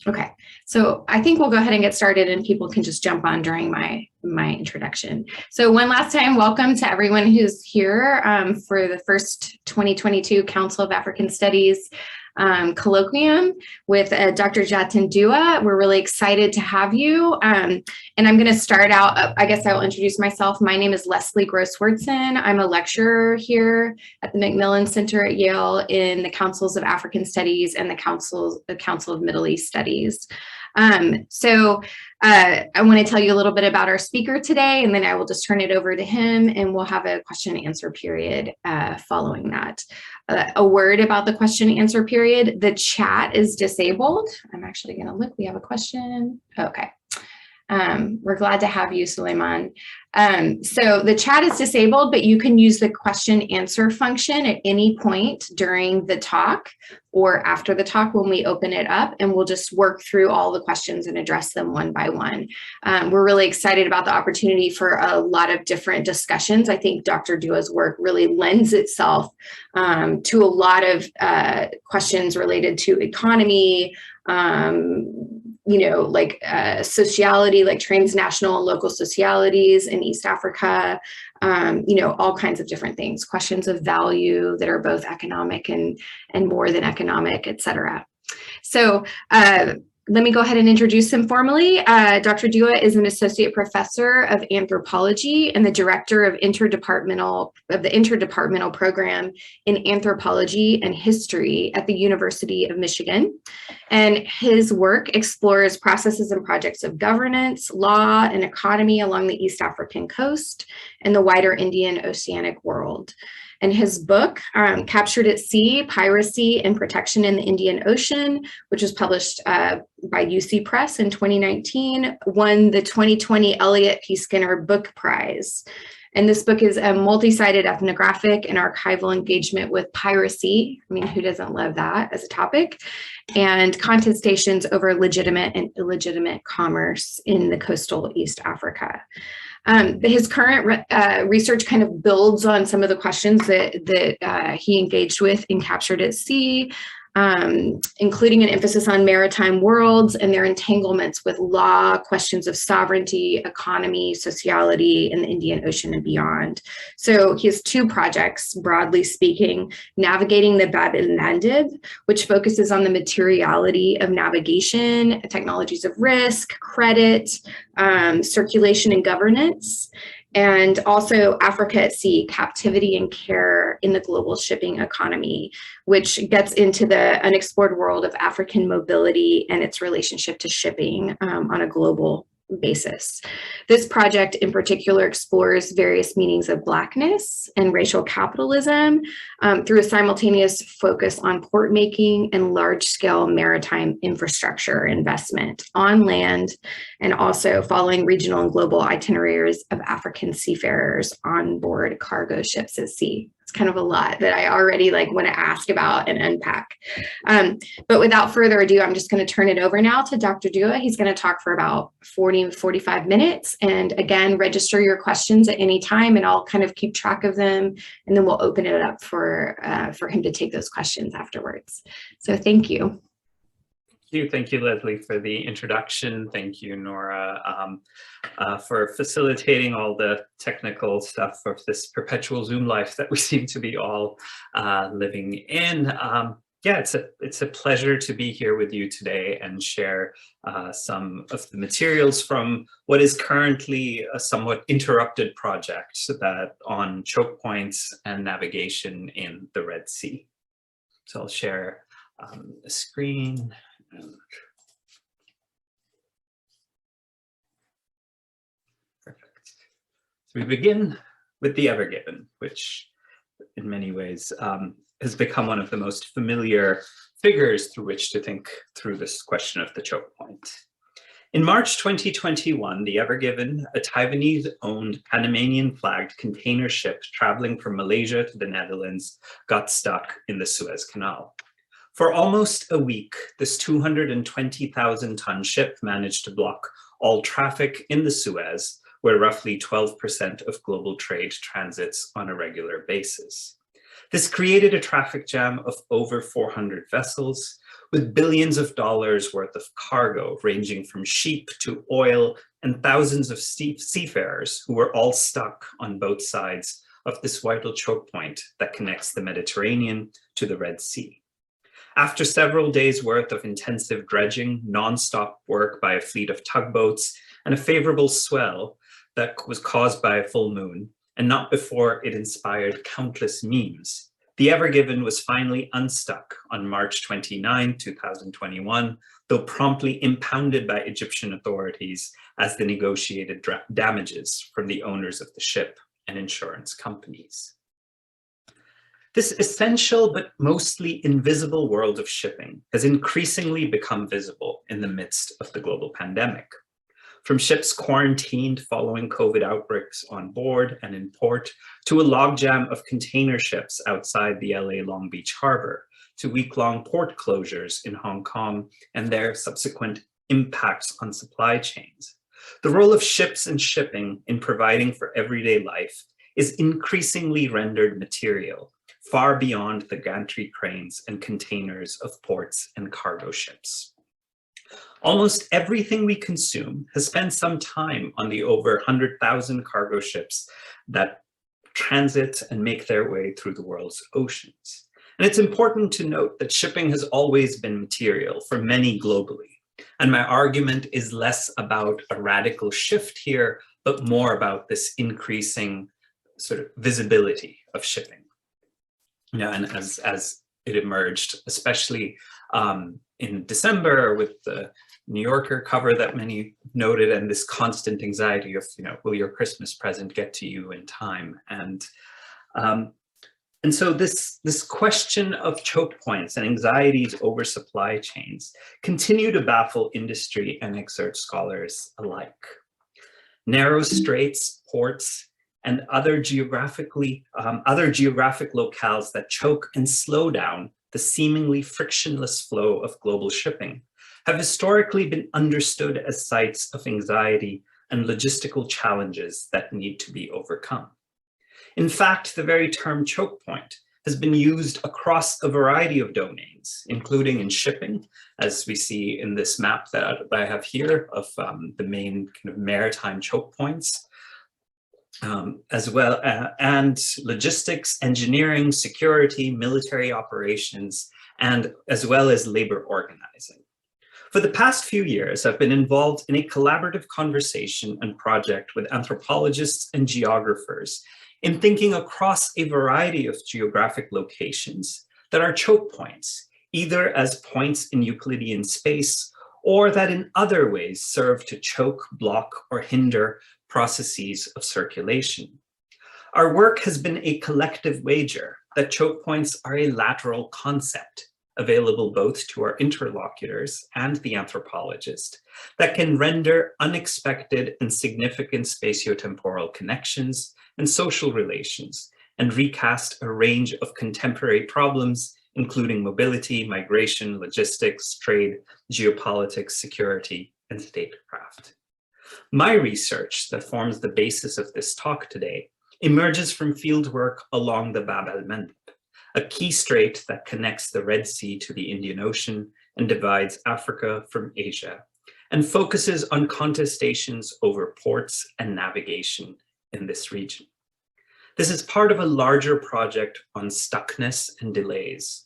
Okay, so I think we'll go ahead and get started and people can just jump on during my introduction. So one last time, welcome to everyone who's here for the first 2022 Council of African Studies colloquium with Dr. Jatin Dua. We're really excited to have you. And I'm going to start out, I guess I will introduce myself. My name is Leslie Gross-Wertzen. I'm a lecturer here at the Macmillan Center at Yale in the Councils of African Studies and the Council of Middle East Studies. I want to tell you a little bit about our speaker today, and then I will just turn it over to him, and we'll have a question and answer period following that. A word about the question and answer period: the chat is disabled. I'm actually going to look. We have a question. Okay. We're glad to have you, Suleiman. So the chat is disabled, but you can use the question answer function at any point during the talk or after the talk when we open it up, and we'll just work through all the questions and address them one by one. We're really excited about the opportunity for a lot of different discussions. I think Dr. Dua's work really lends itself to a lot of questions related to economy, like sociality, like transnational and local socialities in East Africa, all kinds of different things, questions of value that are both economic and more than economic, et cetera. So let me go ahead and introduce him formally. Dr. Dua is an associate professor of anthropology and the director of the interdepartmental program in anthropology and history at the University of Michigan. And his work explores processes and projects of governance, law, and economy along the East African coast and the wider Indian Oceanic world. And his book, Captured at Sea, Piracy and Protection in the Indian Ocean, which was published by UC Press in 2019, won the 2020 Elliott P. Skinner Book Prize. And this book is a multi-sided ethnographic and archival engagement with piracy. I mean, who doesn't love that as a topic? And contestations over legitimate and illegitimate commerce in the coastal East Africa. His current research kind of builds on some of the questions that he engaged with in Captured at Sea, including an emphasis on maritime worlds and their entanglements with law, questions of sovereignty, economy, sociality in the Indian Ocean and beyond. So he has two projects, broadly speaking: Navigating the Bab el Mandeb, which focuses on the materiality of navigation, technologies of risk, credit, circulation and governance, and also Africa at Sea, Captivity and Care in the Global Shipping Economy, which gets into the unexplored world of African mobility and its relationship to shipping on a global basis. This project in particular explores various meanings of Blackness and racial capitalism through a simultaneous focus on port making and large-scale maritime infrastructure investment on land, and also following regional and global itineraries of African seafarers on board cargo ships at sea. It's kind of a lot that I already want to ask about and unpack. But without further ado, I'm just going to turn it over now to Dr. Dua. He's going to talk for about 45 minutes. And again, register your questions at any time and I'll kind of keep track of them. And then we'll open it up for him to take those questions afterwards. So thank you. Thank you, Leslie, for the introduction. Thank you, Nora, for facilitating all the technical stuff of this perpetual Zoom life that we seem to be all living in. Yeah, it's a pleasure to be here with you today and share some of the materials from what is currently a somewhat interrupted project on choke points and navigation in the Red Sea. So I'll share a screen. Perfect. So we begin with the Ever Given, which in many ways has become one of the most familiar figures through which to think through this question of the choke point. In March 2021, the Ever Given, a Taiwanese-owned Panamanian-flagged container ship traveling from Malaysia to the Netherlands, got stuck in the Suez Canal. For almost a week, this 220,000-ton ship managed to block all traffic in the Suez, where roughly 12% of global trade transits on a regular basis. This created a traffic jam of over 400 vessels, with billions of dollars worth of cargo ranging from sheep to oil, and thousands of seafarers who were all stuck on both sides of this vital choke point that connects the Mediterranean to the Red Sea. After several days' worth of intensive dredging, non-stop work by a fleet of tugboats, and a favorable swell that was caused by a full moon, and not before it inspired countless memes, the Ever Given was finally unstuck on March 29, 2021, though promptly impounded by Egyptian authorities as the negotiated damages from the owners of the ship and insurance companies. This essential but mostly invisible world of shipping has increasingly become visible in the midst of the global pandemic. From ships quarantined following COVID outbreaks on board and in port, to a logjam of container ships outside the LA Long Beach harbor, to week-long port closures in Hong Kong and their subsequent impacts on supply chains. The role of ships and shipping in providing for everyday life is increasingly rendered material, far beyond the gantry cranes and containers of ports and cargo ships. Almost everything we consume has spent some time on the over 100,000 cargo ships that transit and make their way through the world's oceans. And it's important to note that shipping has always been material for many globally. And my argument is less about a radical shift here, but more about this increasing sort of visibility of shipping. You know, and as it emerged, especially in December with the New Yorker cover that many noted, and this constant anxiety of, you know, will your Christmas present get to you in time? And so this question of choke points and anxieties over supply chains continue to baffle industry and exert scholars alike. Narrow straits, ports, and other geographic locales that choke and slow down the seemingly frictionless flow of global shipping have historically been understood as sites of anxiety and logistical challenges that need to be overcome. In fact, the very term choke point has been used across a variety of domains, including in shipping, as we see in this map that I have here of the main kind of maritime choke points, as well, and logistics, engineering, security, military operations, and as well as labor organizing. For the past few years, I've been involved in a collaborative conversation and project with anthropologists and geographers in thinking across a variety of geographic locations that are choke points, either as points in Euclidean space or that in other ways serve to choke, block, or hinder processes of circulation. Our work has been a collective wager that choke points are a lateral concept, available both to our interlocutors and the anthropologist, that can render unexpected and significant spatiotemporal connections and social relations, and recast a range of contemporary problems, including mobility, migration, logistics, trade, geopolitics, security, and statecraft. My research that forms the basis of this talk today emerges from fieldwork along the Bab el-Mandeb, a key strait that connects the Red Sea to the Indian Ocean and divides Africa from Asia, and focuses on contestations over ports and navigation in this region. This is part of a larger project on stuckness and delays.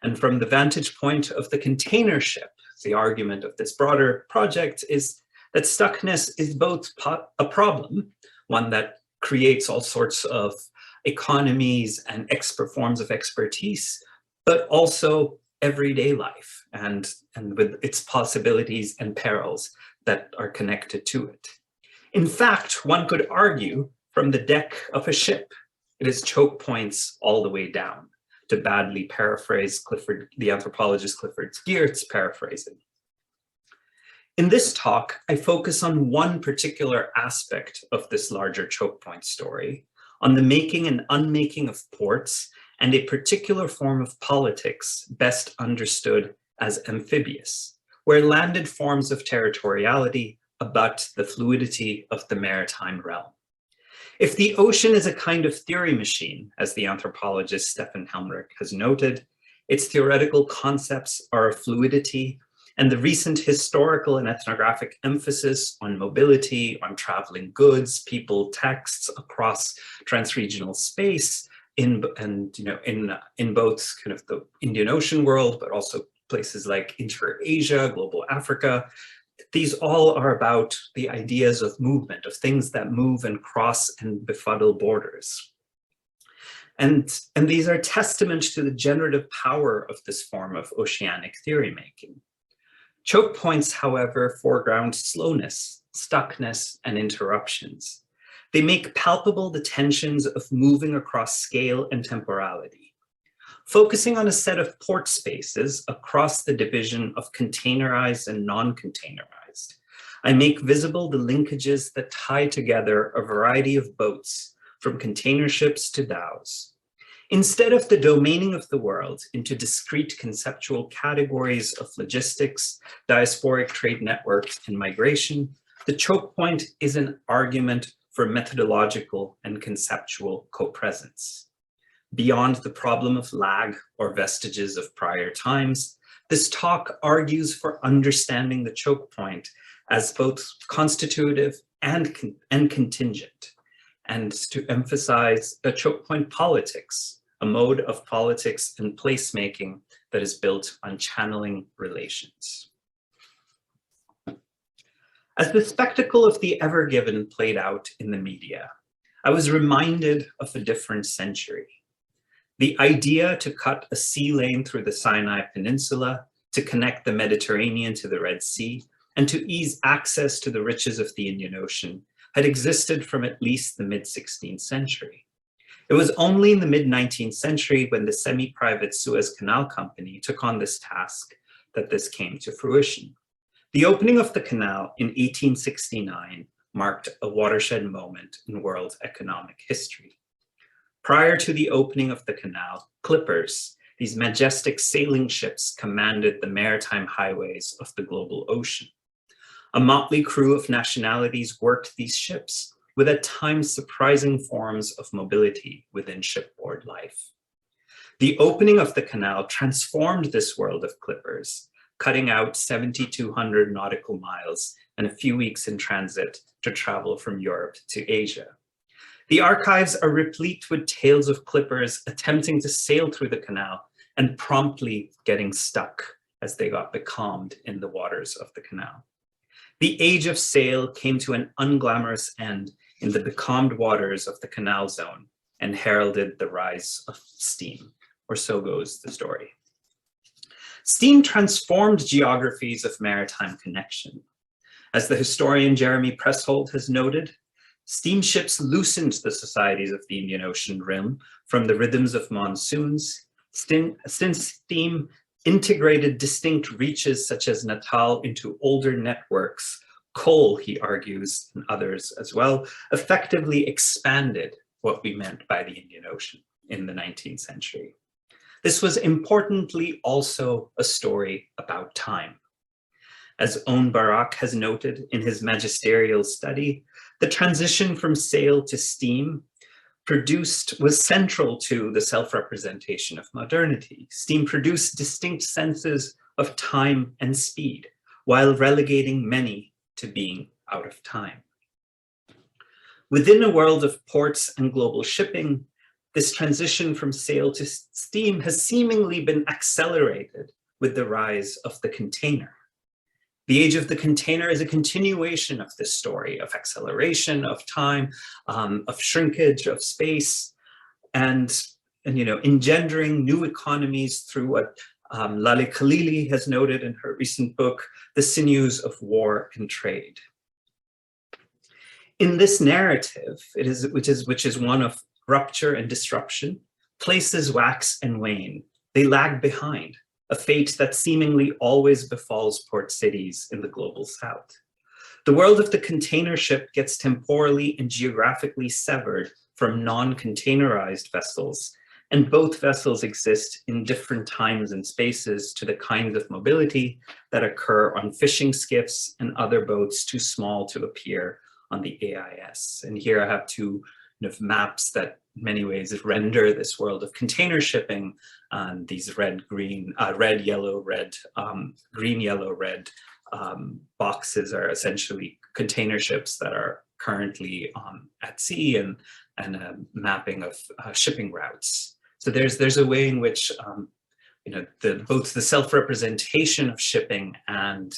And from the vantage point of the container ship, the argument of this broader project is that stuckness is both a problem, one that creates all sorts of economies and forms of expertise, but also everyday life and with its possibilities and perils that are connected to it. In fact, one could argue from the deck of a ship, it is choke points all the way down, to badly paraphrase the anthropologist Clifford Geertz paraphrasing. In this talk, I focus on one particular aspect of this larger choke point story, on the making and unmaking of ports and a particular form of politics best understood as amphibious, where landed forms of territoriality abut the fluidity of the maritime realm. If the ocean is a kind of theory machine, as the anthropologist Stefan Helmrich has noted, its theoretical concepts are of fluidity, and the recent historical and ethnographic emphasis on mobility, on traveling goods, people, texts across transregional space in both kind of the Indian Ocean world, but also places like Inter-Asia, global Africa. These all are about the ideas of movement, of things that move and cross and befuddle borders. And these are testament to the generative power of this form of oceanic theory making. Choke points, however, foreground slowness, stuckness, and interruptions. They make palpable the tensions of moving across scale and temporality. Focusing on a set of port spaces across the division of containerized and non-containerized, I make visible the linkages that tie together a variety of boats, from container ships to dhows. Instead of the domaining of the world into discrete conceptual categories of logistics, diasporic trade networks, and migration, the choke point is an argument for methodological and conceptual co-presence. Beyond the problem of lag or vestiges of prior times, this talk argues for understanding the choke point as both constitutive and contingent, and to emphasize the choke point politics, a mode of politics and placemaking that is built on channeling relations. As the spectacle of the Ever Given played out in the media, I was reminded of a different century. The idea to cut a sea lane through the Sinai Peninsula, to connect the Mediterranean to the Red Sea, and to ease access to the riches of the Indian Ocean had existed from at least the mid-16th century. It was only in the mid-19th century when the semi-private Suez Canal Company took on this task that this came to fruition. The opening of the canal in 1869 marked a watershed moment in world economic history. Prior to the opening of the canal, clippers, these majestic sailing ships, commanded the maritime highways of the global ocean. A motley crew of nationalities worked these ships, with at times surprising forms of mobility within shipboard life. The opening of the canal transformed this world of clippers, cutting out 7,200 nautical miles and a few weeks in transit to travel from Europe to Asia. The archives are replete with tales of clippers attempting to sail through the canal and promptly getting stuck as they got becalmed in the waters of the canal. The age of sail came to an unglamorous end in the becalmed waters of the canal zone and heralded the rise of steam, or so goes the story. Steam transformed geographies of maritime connection. As the historian Jeremy Presshold has noted, steamships loosened the societies of the Indian Ocean rim from the rhythms of monsoons, since steam integrated distinct reaches such as Natal into older networks. Coal, he argues, and others as well, effectively expanded what we meant by the Indian Ocean in the 19th century. This was importantly also a story about time. As Own Barak has noted in his magisterial study, the transition from sail to steam was central to the self-representation of modernity. Steam produced distinct senses of time and speed, while relegating many to being out of time. Within a world of ports and global shipping, this transition from sail to steam has seemingly been accelerated with the rise of the container. The age of the container is a continuation of this story of acceleration, of time, of shrinkage, of space, and engendering new economies through what Lale Khalili has noted in her recent book, The Sinews of War and Trade. In this narrative, which is one of rupture and disruption, places wax and wane. They lag behind, a fate that seemingly always befalls port cities in the global south. The world of the container ship gets temporally and geographically severed from non-containerized vessels, and both vessels exist in different times and spaces to the kinds of mobility that occur on fishing skiffs and other boats too small to appear on the AIS. And here I have two maps that in many ways render this world of container shipping. And these red, green, red, yellow, red, green, yellow, red boxes are essentially container ships that are currently at sea, and a mapping of shipping routes. So there's a way in which both the self-representation of shipping and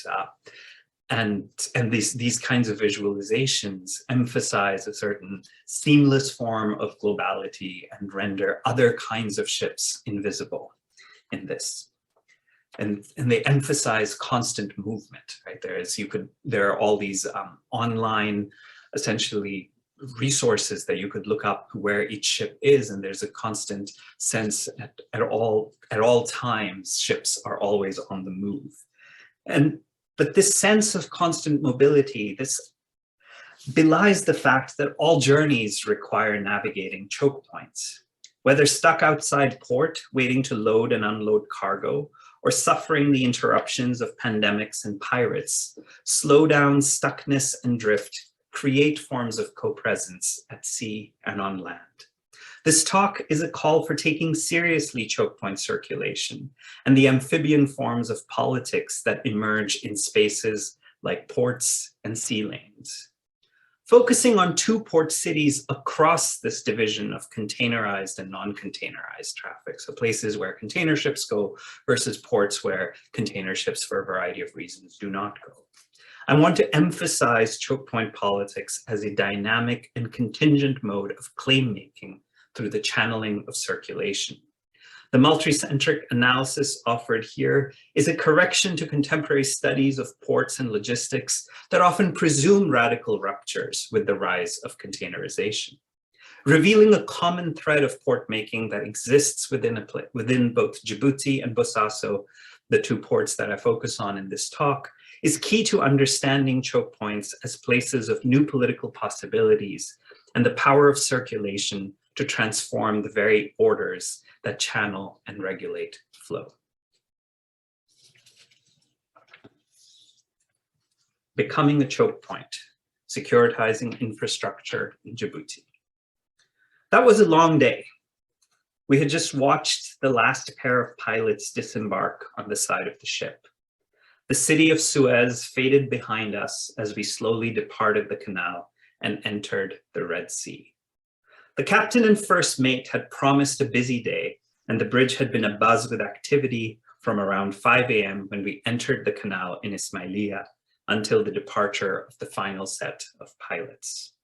these kinds of visualizations emphasize a certain seamless form of globality and render other kinds of ships invisible in this. And they emphasize constant movement, right? There are all these online, essentially, resources that you could look up where each ship is, and there's a constant sense at all times ships are always on the move. But this sense of constant mobility, this belies the fact that all journeys require navigating choke points. Whether stuck outside port, waiting to load and unload cargo, or suffering the interruptions of pandemics and pirates, slowdown, stuckness, and drift create forms of co-presence at sea and on land. This talk is a call for taking seriously choke point circulation and the amphibian forms of politics that emerge in spaces like ports and sea lanes. Focusing on 2 port cities across this division of containerized and non-containerized traffic, so places where container ships go versus ports where container ships, for a variety of reasons, do not go. I want to emphasize choke point politics as a dynamic and contingent mode of claim-making through the channeling of circulation. The multicentric analysis offered here is a correction to contemporary studies of ports and logistics that often presume radical ruptures with the rise of containerization. Revealing a common thread of port making that exists within both Djibouti and Bosaso, the 2 ports that I focus on in this talk, is key to understanding choke points as places of new political possibilities and the power of circulation to transform the very orders that channel and regulate flow. Becoming a choke point, securitizing infrastructure in Djibouti. That was a long day. We had just watched the last pair of pilots disembark on the side of the ship. The city of Suez faded behind us as we slowly departed the canal and entered the Red Sea. The captain and first mate had promised a busy day, and the bridge had been abuzz with activity from around 5 a.m. when we entered the canal in Ismailia until the departure of the final set of pilots.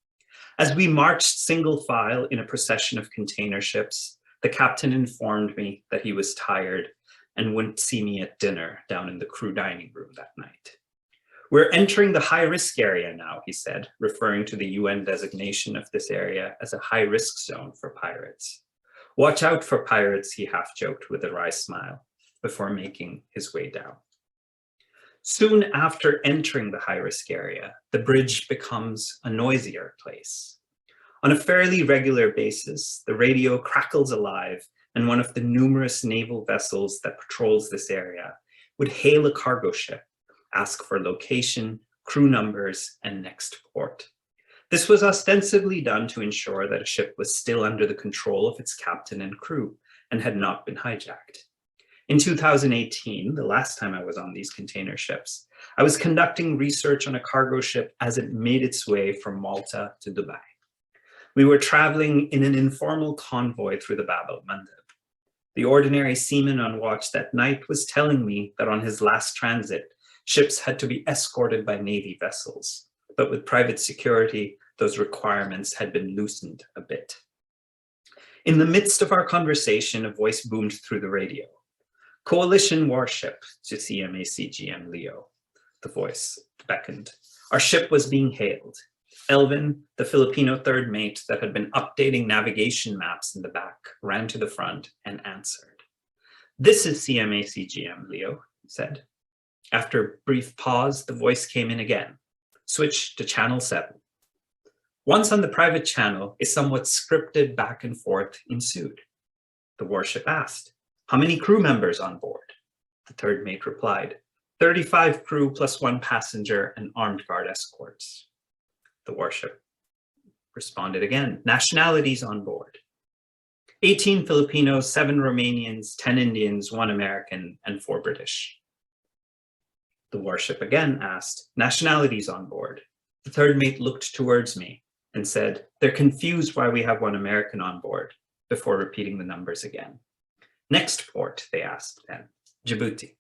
As we marched single file in a procession of container ships, the captain informed me that he was tired and wouldn't see me at dinner down in the crew dining room that night. We're entering the high-risk area now, he said, referring to the UN designation of this area as a high-risk zone for pirates. Watch out for pirates, he half-joked with a wry smile, before making his way down. Soon after entering the high-risk area, the bridge becomes a noisier place. On a fairly regular basis, the radio crackles alive, and one of the numerous naval vessels that patrols this area would hail a cargo ship, ask for location, crew numbers, and next port. This was ostensibly done to ensure that a ship was still under the control of its captain and crew and had not been hijacked. In 2018, the last time I was on these container ships, I was conducting research on a cargo ship as it made its way from Malta to Dubai. We were traveling in an informal convoy through the Bab el-Mandeb. The ordinary seaman on watch that night was telling me that on his last transit, ships had to be escorted by Navy vessels, but with private security, those requirements had been loosened a bit. In the midst of our conversation, a voice boomed through the radio. Coalition warship to CMACGM Leo, the voice beckoned. Our ship was being hailed. Elvin, the Filipino third mate that had been updating navigation maps in the back, ran to the front and answered. This is CMACGM Leo, he said. After a brief pause, the voice came in again. Switch to channel 7. Once on the private channel, a somewhat scripted back and forth ensued. The warship asked, how many crew members on board? The third mate replied, 35 crew plus 1 passenger and armed guard escorts. The warship responded again, nationalities on board. 18 Filipinos, 7 Romanians, 10 Indians, 1 American, and 4 British. The warship again asked, nationalities on board. The third mate looked towards me and said, they're confused why we have 1 American on board, before repeating the numbers again. Next port, they asked then, Djibouti.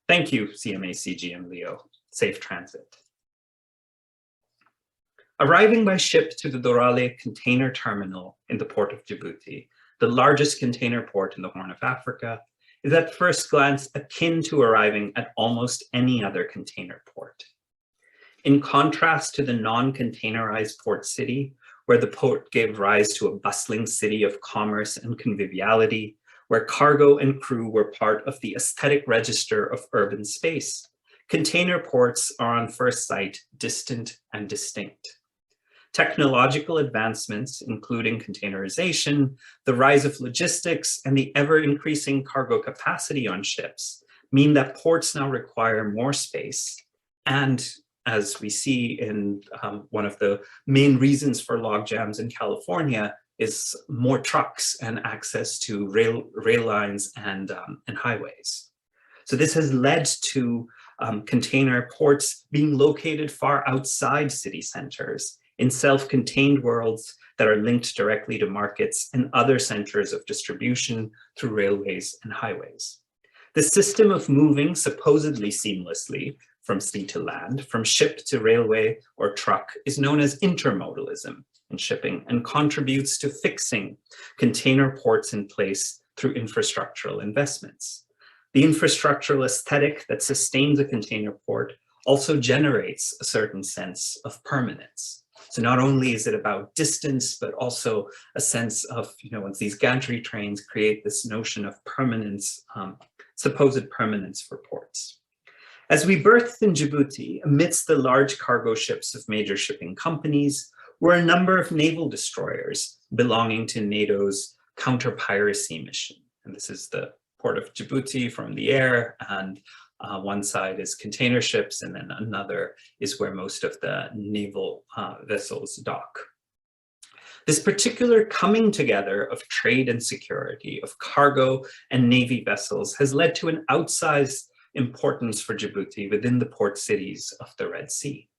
Thank you, CMA CGM Leo. Safe transit. Arriving by ship to the Dorale container terminal in the port of Djibouti, the largest container port in the Horn of Africa, is at first glance akin to arriving at almost any other container port. In contrast to the non-containerized port city, where the port gave rise to a bustling city of commerce and conviviality, where cargo and crew were part of the aesthetic register of urban space, container ports are on first sight distant and distinct. Technological advancements, including containerization, the rise of logistics, and the ever-increasing cargo capacity on ships, mean that ports now require more space. And as we see in one of the main reasons for log jams in California, is more trucks and access to rail lines and highways. So this has led to container ports being located far outside city centers, in self-contained worlds that are linked directly to markets and other centers of distribution through railways and highways. The system of moving supposedly seamlessly from sea to land, from ship to railway or truck, is known as intermodalism in shipping and contributes to fixing container ports in place through infrastructural investments. The infrastructural aesthetic that sustains a container port also generates a certain sense of permanence. So not only is it about distance, but also a sense of, once these gantry trains create this notion of permanence, supposed permanence for ports. As we berthed in Djibouti, amidst the large cargo ships of major shipping companies, were a number of naval destroyers belonging to NATO's counter-piracy mission. And this is the port of Djibouti from the air, and one side is container ships, and then another is where most of the naval vessels dock. This particular coming together of trade and security, of cargo and navy vessels, has led to an outsized importance for Djibouti within the port cities of the Red Sea.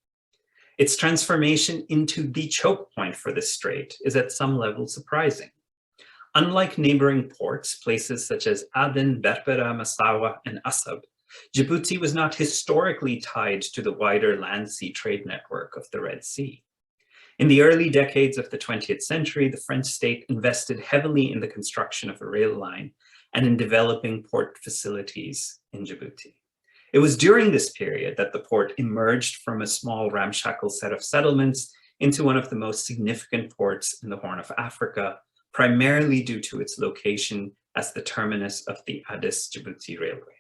Its transformation into the choke point for this strait is at some level surprising. Unlike neighboring ports, places such as Aden, Berbera, Massawa, and Asab, Djibouti was not historically tied to the wider land-sea trade network of the Red Sea. In the early decades of the 20th century, the French state invested heavily in the construction of a rail line and in developing port facilities in Djibouti. It was during this period that the port emerged from a small ramshackle set of settlements into one of the most significant ports in the Horn of Africa, primarily due to its location as the terminus of the Addis-Djibouti Railway.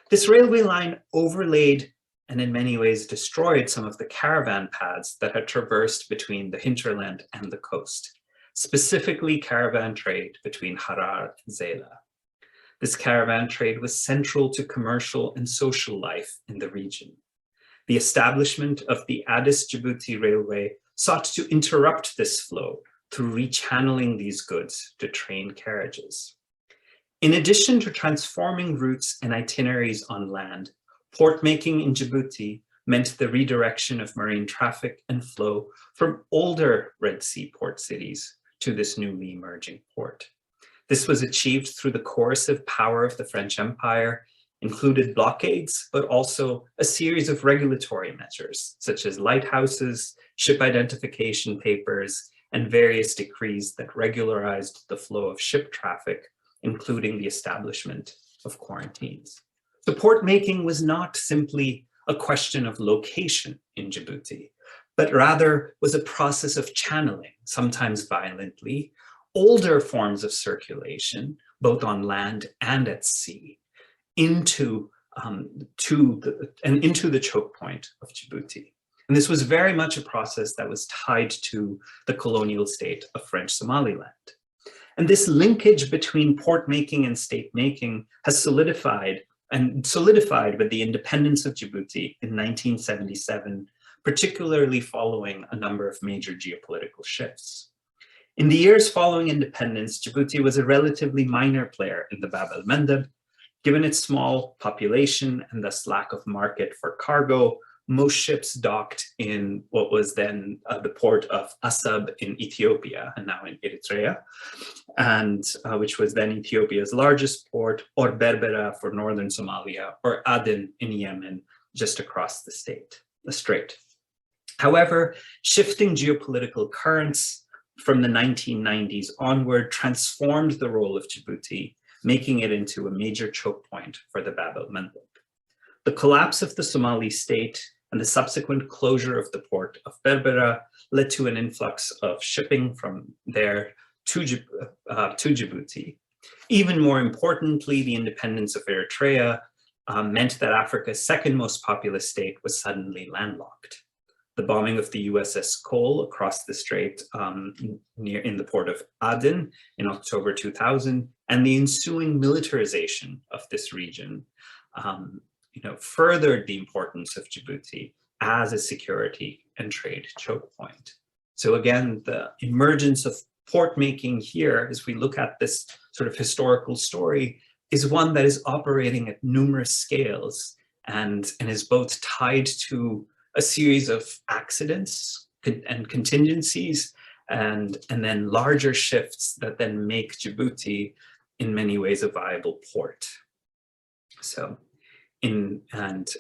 This railway line overlaid and in many ways destroyed some of the caravan paths that had traversed between the hinterland and the coast, specifically caravan trade between Harar and Zela. This caravan trade was central to commercial and social life in the region. The establishment of the Addis-Djibouti Railway sought to interrupt this flow through rechanneling these goods to train carriages. In addition to transforming routes and itineraries on land, port making in Djibouti meant the redirection of marine traffic and flow from older Red Sea port cities to this newly emerging port. This was achieved through the coercive power of the French Empire, included blockades, but also a series of regulatory measures, such as lighthouses, ship identification papers, and various decrees that regularized the flow of ship traffic, including the establishment of quarantines. So port making was not simply a question of location in Djibouti, but rather was a process of channeling, sometimes violently, older forms of circulation, both on land and at sea, into the choke point of Djibouti. And this was very much a process that was tied to the colonial state of French Somaliland. And this linkage between port making and state making has solidified with the independence of Djibouti in 1977, particularly following a number of major geopolitical shifts. In the years following independence, Djibouti was a relatively minor player in the Bab el-Mandeb. Given its small population and thus lack of market for cargo, most ships docked in what was then the port of Asab in Ethiopia and now in Eritrea, and which was then Ethiopia's largest port, or Berbera for northern Somalia, or Aden in Yemen, just across the strait. However, shifting geopolitical currents from the 1990s onward transformed the role of Djibouti, making it into a major choke point for the Bab el-Mandeb. The collapse of the Somali state and the subsequent closure of the port of Berbera led to an influx of shipping from there to Djibouti. Even more importantly, the independence of Eritrea meant that Africa's second most populous state was suddenly landlocked. The bombing of the USS Cole across the strait in the port of Aden in October 2000, and the ensuing militarization of this region furthered the importance of Djibouti as a security and trade choke point. So again, the emergence of port making here, as we look at this sort of historical story, is one that is operating at numerous scales and is both tied to a series of accidents and contingencies, and then larger shifts that then make Djibouti in many ways a viable port. So, and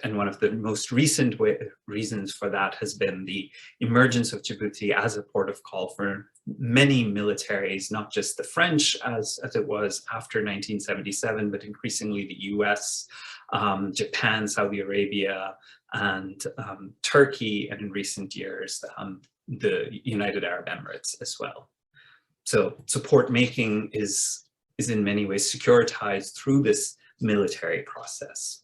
one of the most recent reasons for that has been the emergence of Djibouti as a port of call for many militaries, not just the French as it was after 1977, but increasingly the US, Japan, Saudi Arabia, and Turkey, and in recent years, the United Arab Emirates as well. So port making is in many ways securitized through this military process.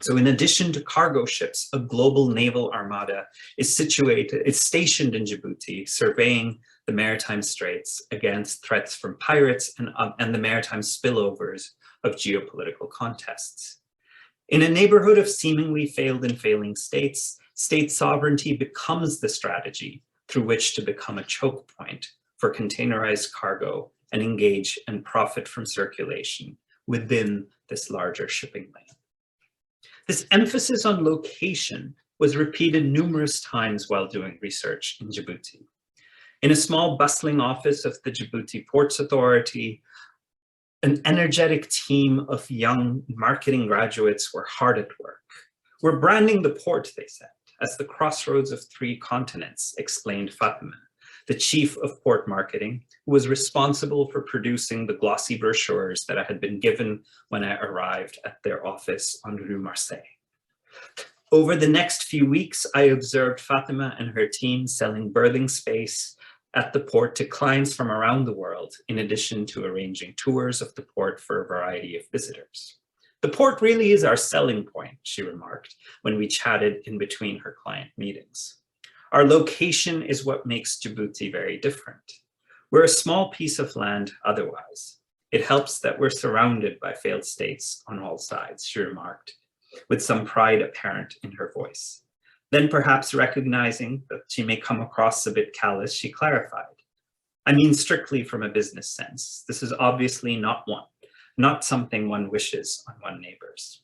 So in addition to cargo ships, a global naval armada is stationed in Djibouti, surveying the maritime straits against threats from pirates and the maritime spillovers of geopolitical contests. In a neighborhood of seemingly failed and failing states, state sovereignty becomes the strategy through which to become a choke point for containerized cargo and engage and profit from circulation within this larger shipping lane. This emphasis on location was repeated numerous times while doing research in Djibouti. In a small bustling office of the Djibouti Ports Authority, an energetic team of young marketing graduates were hard at work. "We're branding the port," they said, "as the crossroads of 3 continents," explained Fatima, the chief of port marketing, who was responsible for producing the glossy brochures that I had been given when I arrived at their office on Rue Marseille. Over the next few weeks, I observed Fatima and her team selling berthing space at the port to clients from around the world, in addition to arranging tours of the port for a variety of visitors. "The port really is our selling point," she remarked when we chatted in between her client meetings. "Our location is what makes Djibouti very different. We're a small piece of land otherwise. It helps that we're surrounded by failed states on all sides," she remarked, with some pride apparent in her voice. Then, perhaps recognizing that she may come across a bit callous, she clarified, "I mean strictly from a business sense. This is obviously not something one wishes on one's neighbors."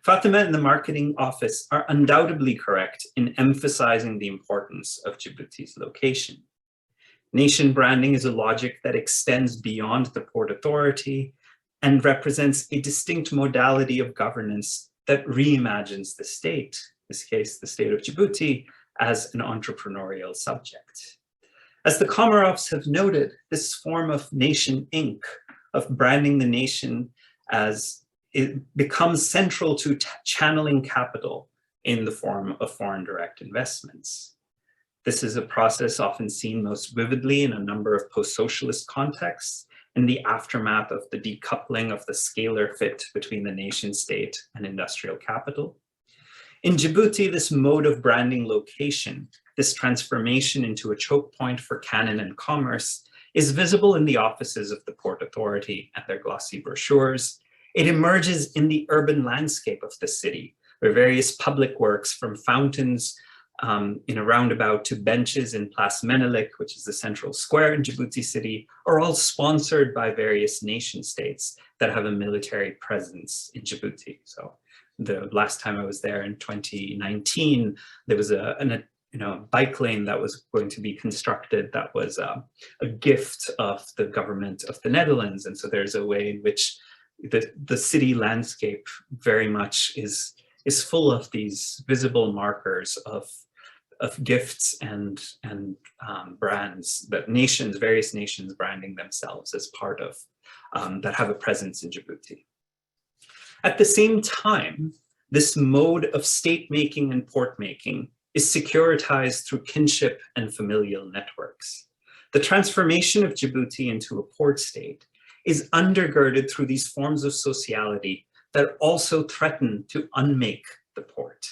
Fatima and the marketing office are undoubtedly correct in emphasizing the importance of Djibouti's location. Nation branding is a logic that extends beyond the Port Authority and represents a distinct modality of governance that reimagines the state, in this case, the state of Djibouti, as an entrepreneurial subject. As the Comoros have noted, this form of nation Inc., of branding the nation as it becomes central to channeling capital in the form of foreign direct investments. This is a process often seen most vividly in a number of post-socialist contexts in the aftermath of the decoupling of the scalar fit between the nation state and industrial capital. In Djibouti, this mode of branding location, this transformation into a choke point for canon and commerce, is visible in the offices of the Port Authority and their glossy brochures. It emerges in the urban landscape of the city, where various public works from fountains in a roundabout to benches in Place Menelik, which is the central square in Djibouti city, are all sponsored by various nation states that have a military presence in Djibouti. So the last time I was there in 2019, there was a bike lane that was going to be constructed that was a gift of the government of the Netherlands. And so there's a way in which the city landscape very much is full of these visible markers of gifts and brands that various nations branding themselves as part of, that have a presence in Djibouti. At the same time, this mode of state making and port making is securitized through kinship and familial networks. The transformation of Djibouti into a port state is undergirded through these forms of sociality that also threaten to unmake the port.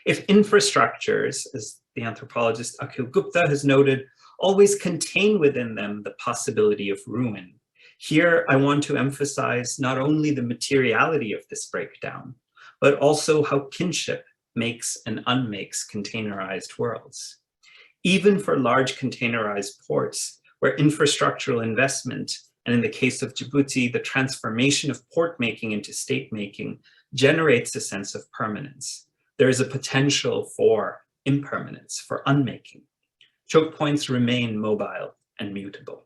If infrastructures, as the anthropologist Akhil Gupta has noted, always contain within them the possibility of ruin, here I want to emphasize not only the materiality of this breakdown, but also how kinship makes and unmakes containerized worlds. Even for large containerized ports, where infrastructural investment, and in the case of Djibouti, the transformation of port making into state making, generates a sense of permanence, there is a potential for impermanence, for unmaking. Choke points remain mobile and mutable.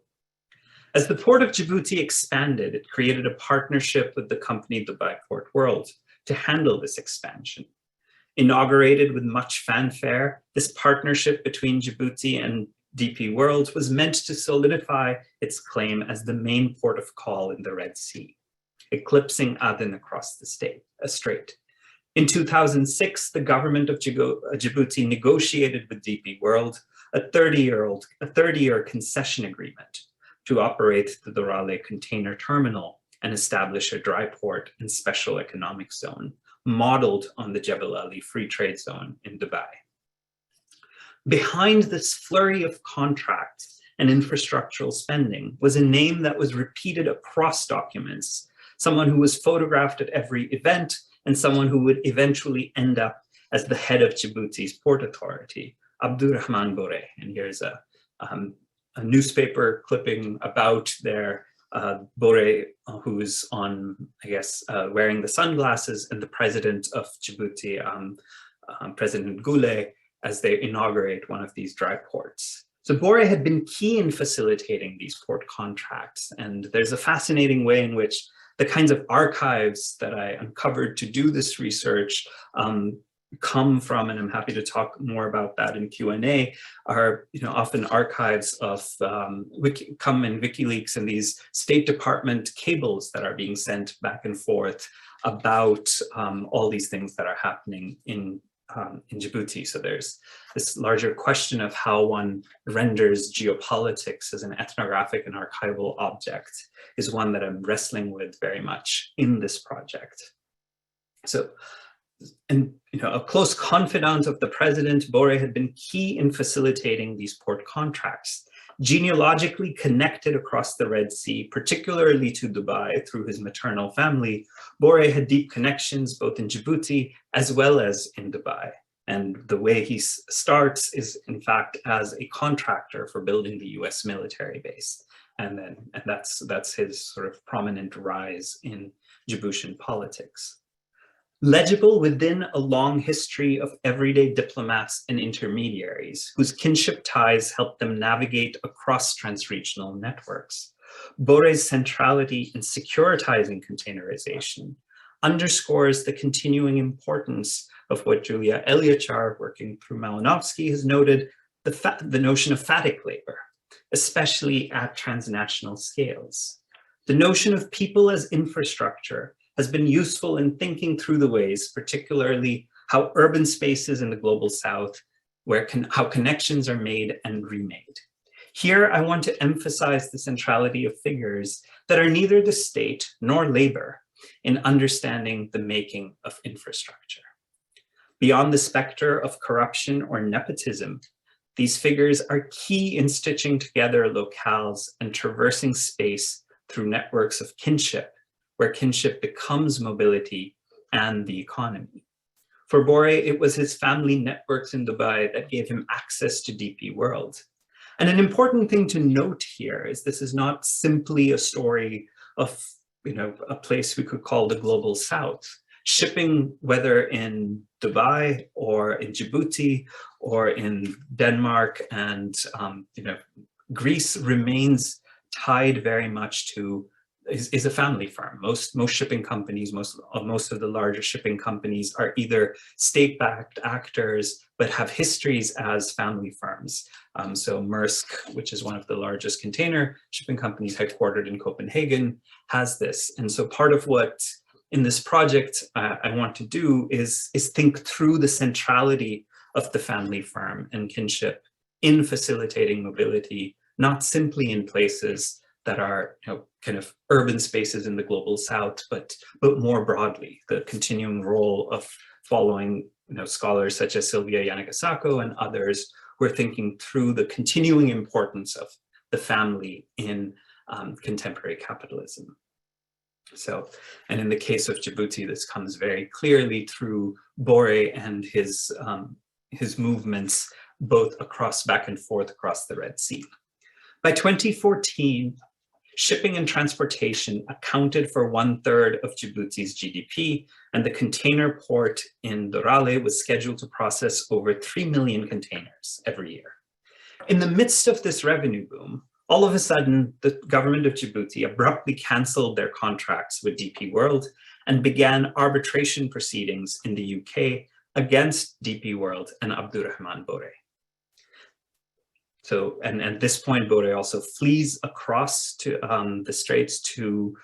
As the port of Djibouti expanded, it created a partnership with the company Dubai Port World to handle this expansion. Inaugurated with much fanfare, this partnership between Djibouti and DP World was meant to solidify its claim as the main port of call in the Red Sea, eclipsing Aden across the strait. In 2006, the government of Djibouti negotiated with DP World a 30-year concession agreement to operate the Dorale container terminal and establish a dry port and special economic zone, modeled on the Jebel Ali Free Trade Zone in Dubai. Behind this flurry of contracts and infrastructural spending was a name that was repeated across documents, someone who was photographed at every event, and someone who would eventually end up as the head of Djibouti's Port Authority, Abdurrahman Boré. And here's a newspaper clipping about their Boré, who's on, I guess, wearing the sunglasses, and the president of Djibouti, President Goulet, as they inaugurate one of these dry ports. So Boré had been key in facilitating these port contracts, and there's a fascinating way in which the kinds of archives that I uncovered to do this research come from, and I'm happy to talk more about that in Q&A, are often archives of come in WikiLeaks and these State Department cables that are being sent back and forth about all these things that are happening in Djibouti. So there's this larger question of how one renders geopolitics as an ethnographic and archival object is one that I'm wrestling with very much in this project. So, and a close confidant of the president, Boré had been key in facilitating these port contracts. Genealogically connected across the Red Sea, particularly to Dubai through his maternal family, Boré had deep connections both in Djibouti as well as in Dubai. And the way he starts is, in fact, as a contractor for building the US military base. And that's his sort of prominent rise in Djiboutian politics. Legible within a long history of everyday diplomats and intermediaries whose kinship ties help them navigate across transregional networks, Boré's centrality in securitizing containerization underscores the continuing importance of what Julia Eliachar, working through Malinowski, has noted, the notion of phatic labor, especially at transnational scales. The notion of people as infrastructure has been useful in thinking through the ways, particularly how urban spaces in the global south, how connections are made and remade. Here, I want to emphasize the centrality of figures that are neither the state nor labor in understanding the making of infrastructure. Beyond the specter of corruption or nepotism, these figures are key in stitching together locales and traversing space through networks of kinship, where kinship becomes mobility and the economy. For Bore, it was his family networks in Dubai that gave him access to DP World. And an important thing to note here is this is not simply a story of, a place we could call the global south. Shipping, whether in Dubai or in Djibouti or in Denmark and Greece, remains tied very much to is a family firm. Most shipping companies, most of the larger shipping companies are either state-backed actors, but have histories as family firms. So Maersk, which is one of the largest container shipping companies headquartered in Copenhagen, has this. And so part of what in this project I want to do is think through the centrality of the family firm and kinship in facilitating mobility, not simply in places that are kind of urban spaces in the global south, but more broadly, the continuing role of following scholars such as Sylvia Yanagasako and others who are thinking through the continuing importance of the family in contemporary capitalism. So, and in the case of Djibouti, this comes very clearly through Bore and his movements both back and forth across the Red Sea. By 2014, shipping and transportation accounted for 1/3 of Djibouti's GDP, and the container port in Dorale was scheduled to process over 3 million containers every year. In the midst of this revenue boom, all of a sudden, the government of Djibouti abruptly canceled their contracts with DP World and began arbitration proceedings in the UK against DP World and Abdurrahman Bore. So, and at this point, Bore also flees across to the Straits to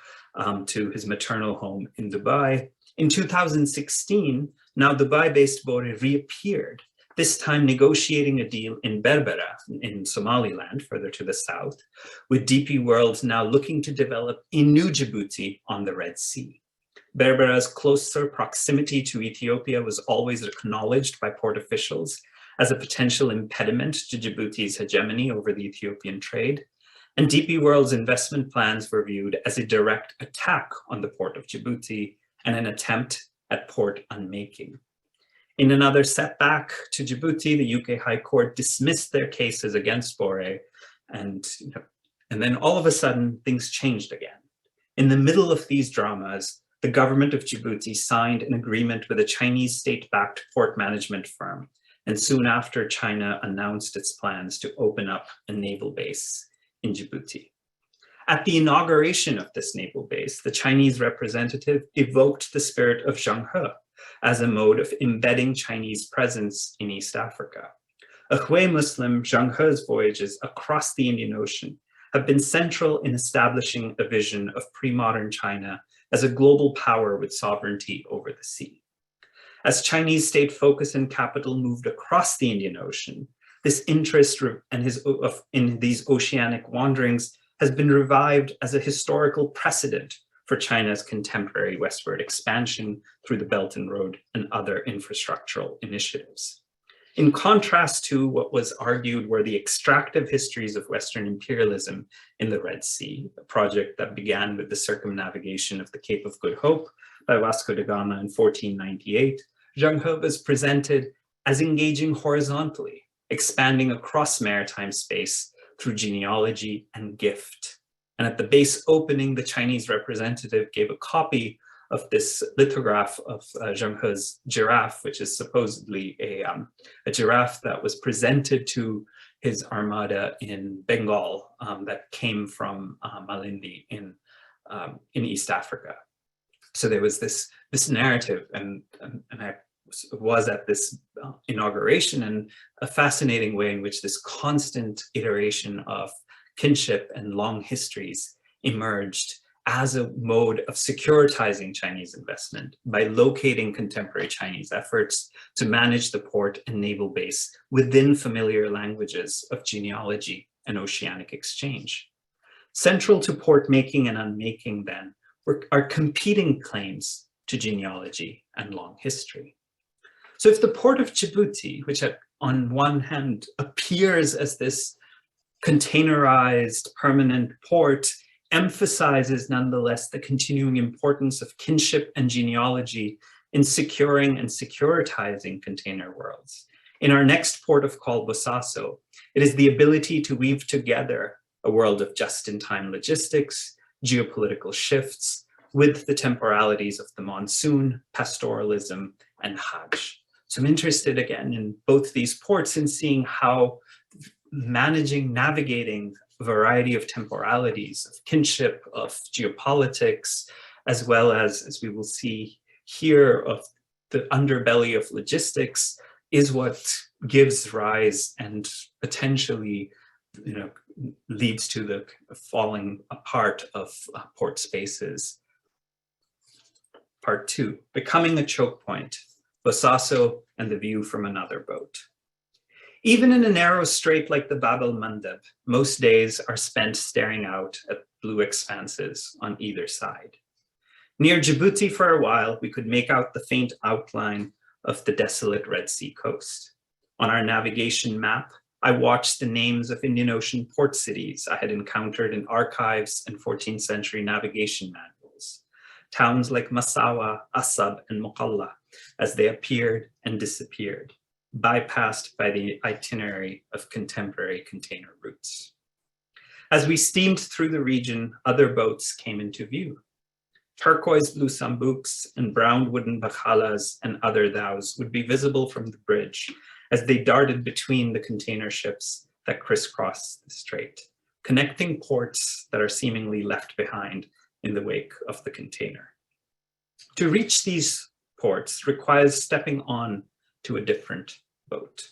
his maternal home in Dubai. In 2016, now Dubai-based Bore reappeared, this time negotiating a deal in Berbera in Somaliland, further to the south, with DP World now looking to develop a new Djibouti on the Red Sea. Berbera's closer proximity to Ethiopia was always acknowledged by port officials as a potential impediment to Djibouti's hegemony over the Ethiopian trade, and DP World's investment plans were viewed as a direct attack on the port of Djibouti and an attempt at port unmaking. In another setback to Djibouti, the UK High Court dismissed their cases against Bore, and then all of a sudden, things changed again. In the middle of these dramas, the government of Djibouti signed an agreement with a Chinese state-backed port management firm, and soon after, China announced its plans to open up a naval base in Djibouti. At the inauguration of this naval base, the Chinese representative evoked the spirit of Zheng He as a mode of embedding Chinese presence in East Africa. A Hui Muslim, Zheng He's voyages across the Indian Ocean have been central in establishing a vision of pre-modern China as a global power with sovereignty over the sea. As Chinese state focus and capital moved across the Indian Ocean, this interest in these oceanic wanderings has been revived as a historical precedent for China's contemporary westward expansion through the Belt and Road and other infrastructural initiatives. In contrast to what was argued were the extractive histories of Western imperialism in the Red Sea, a project that began with the circumnavigation of the Cape of Good Hope by Vasco da Gama in 1498, Zheng He was presented as engaging horizontally, expanding across maritime space through genealogy and gift. And at the base opening, the Chinese representative gave a copy of this lithograph of Zheng He's giraffe, which is supposedly a giraffe that was presented to his armada in Bengal that came from Malindi in East Africa. So there was this narrative, and I was at this inauguration, and a fascinating way in which this constant iteration of kinship and long histories emerged as a mode of securitizing Chinese investment by locating contemporary Chinese efforts to manage the port and naval base within familiar languages of genealogy and oceanic exchange. Central to port making and unmaking, then, are competing claims to genealogy and long history. So if the port of Djibouti, which on one hand appears as this containerized permanent port, emphasizes nonetheless the continuing importance of kinship and genealogy in securing and securitizing container worlds. In our next port of call, Bosaso, it is the ability to weave together a world of just-in-time logistics, geopolitical shifts, with the temporalities of the monsoon, pastoralism, and Hajj. So I'm interested again in both these ports and seeing how navigating a variety of temporalities, of kinship, of geopolitics, as well as we will see here, of the underbelly of logistics, is what gives rise and potentially, leads to the falling apart of port spaces. Part 2, becoming a choke point, Bosaso and the view from another boat. Even in a narrow strait like the Bab el-Mandeb, most days are spent staring out at blue expanses on either side. Near Djibouti for a while, we could make out the faint outline of the desolate Red Sea coast. On our navigation map, I watched the names of Indian Ocean port cities I had encountered in archives and 14th century navigation manuals. Towns like Massawa, Asab, and Mokalla, as they appeared and disappeared, bypassed by the itinerary of contemporary container routes. As we steamed through the region, other boats came into view. Turquoise blue sambuks and brown wooden bakhalas and other dhows would be visible from the bridge as they darted between the container ships that crisscross the strait, connecting ports that are seemingly left behind in the wake of the container. To reach these ports requires stepping on to a different boat.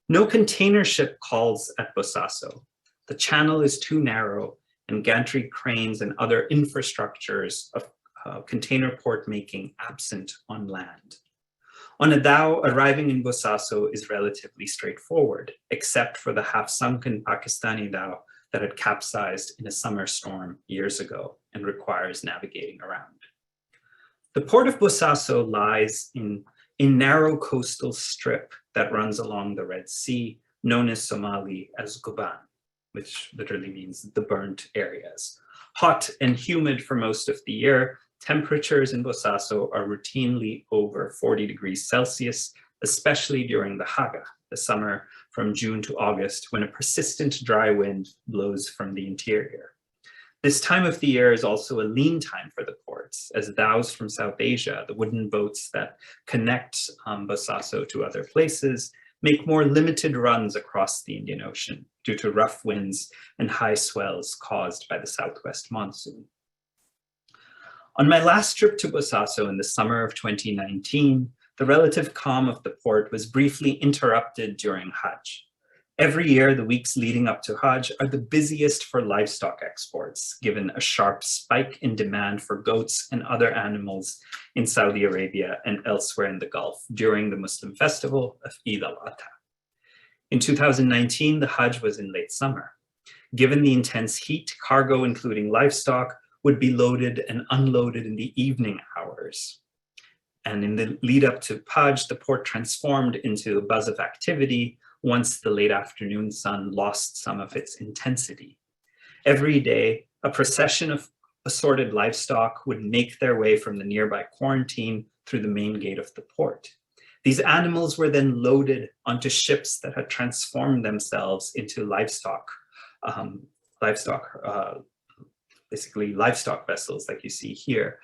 No container ship calls at Bosaso. The channel is too narrow, and gantry cranes and other infrastructures of container port making absent on land. On a dhow, arriving in Bosaso is relatively straightforward, except for the half-sunken Pakistani dhow that had capsized in a summer storm years ago and requires navigating around. The port of Bosaso lies in a narrow coastal strip that runs along the Red Sea, known as Somali as Goban, which literally means the burnt areas. Hot and humid for most of the year, temperatures in Bosaso are routinely over 40 degrees Celsius, especially during the Haga, the summer from June to August, when a persistent dry wind blows from the interior. This time of the year is also a lean time for the ports, as dhows from South Asia, the wooden boats that connect Bosaso to other places, make more limited runs across the Indian Ocean due to rough winds and high swells caused by the southwest monsoon. On my last trip to Bosaso in the summer of 2019, the relative calm of the port was briefly interrupted during Hajj. Every year, the weeks leading up to Hajj are the busiest for livestock exports, given a sharp spike in demand for goats and other animals in Saudi Arabia and elsewhere in the Gulf during the Muslim festival of Eid al-Adha. In 2019, the Hajj was in late summer. Given the intense heat, cargo, including livestock, would be loaded and unloaded in the evening hours. And in the lead up to Hajj, the port transformed into a buzz of activity once the late afternoon sun lost some of its intensity. Every day, a procession of assorted livestock would make their way from the nearby quarantine through the main gate of the port. These animals were then loaded onto ships that had transformed themselves into basically livestock vessels like you see here.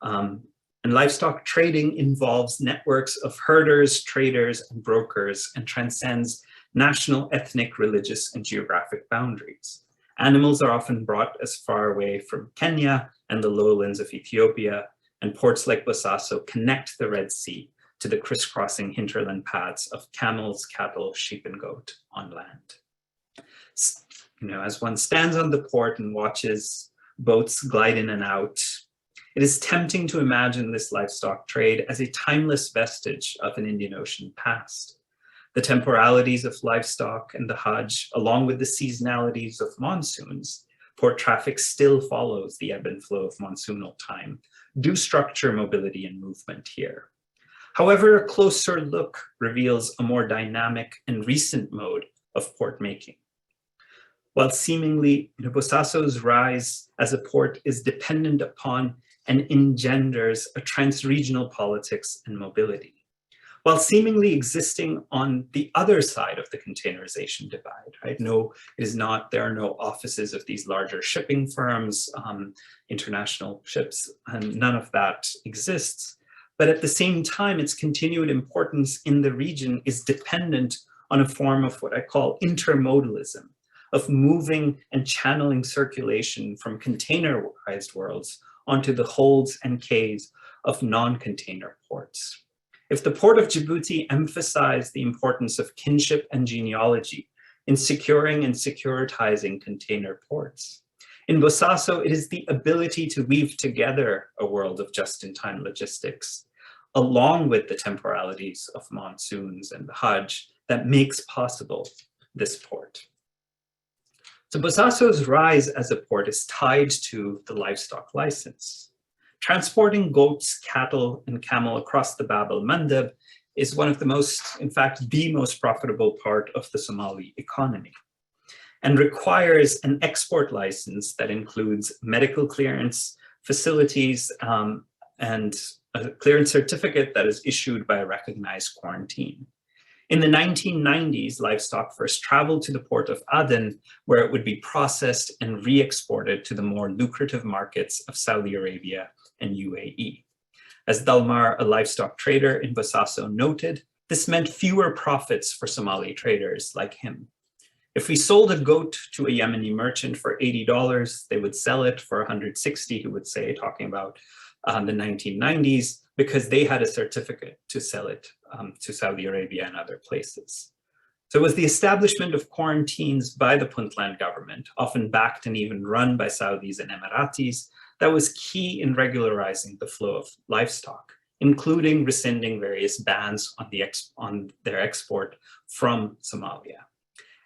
And livestock trading involves networks of herders, traders, and brokers, and transcends national, ethnic, religious, and geographic boundaries. Animals are often brought as far away from Kenya and the lowlands of Ethiopia, and ports like Bosaso connect the Red Sea to the crisscrossing hinterland paths of camels, cattle, sheep, and goat on land. As one stands on the port and watches boats glide in and out, it is tempting to imagine this livestock trade as a timeless vestige of an Indian Ocean past. The temporalities of livestock and the Hajj, along with the seasonalities of monsoons, port traffic still follows the ebb and flow of monsoonal time, do structure mobility and movement here. However, a closer look reveals a more dynamic and recent mode of port making. While seemingly Bosaso's rise as a port is dependent upon and engenders a trans-regional politics and mobility, while seemingly existing on the other side of the containerization divide, right? No, it is not, there are no offices of these larger shipping firms, international ships, and none of that exists. But at the same time, its continued importance in the region is dependent on a form of what I call intermodalism, of moving and channeling circulation from containerized worlds onto the holds and quays of non-container ports. If the port of Djibouti emphasized the importance of kinship and genealogy in securing and securitizing container ports, in Bosaso, it is the ability to weave together a world of just-in-time logistics, along with the temporalities of monsoons and the Hajj, that makes possible this port. So Bosaso's rise as a port is tied to the livestock license. Transporting goats, cattle, and camel across the Bab el-Mandeb is one of the most, in fact, the most profitable part of the Somali economy, and requires an export license that includes medical clearance, facilities, and a clearance certificate that is issued by a recognized quarantine. In the 1990s, livestock first traveled to the port of Aden, where it would be processed and re-exported to the more lucrative markets of Saudi Arabia and UAE. As Dalmar, a livestock trader in Bosaso, noted, this meant fewer profits for Somali traders like him. If we sold a goat to a Yemeni merchant for $80, they would sell it for 160, he would say, talking about the 1990s, because they had a certificate to sell it to Saudi Arabia and other places. So it was the establishment of quarantines by the Puntland government, often backed and even run by Saudis and Emiratis, that was key in regularizing the flow of livestock, including rescinding various bans on their export from Somalia.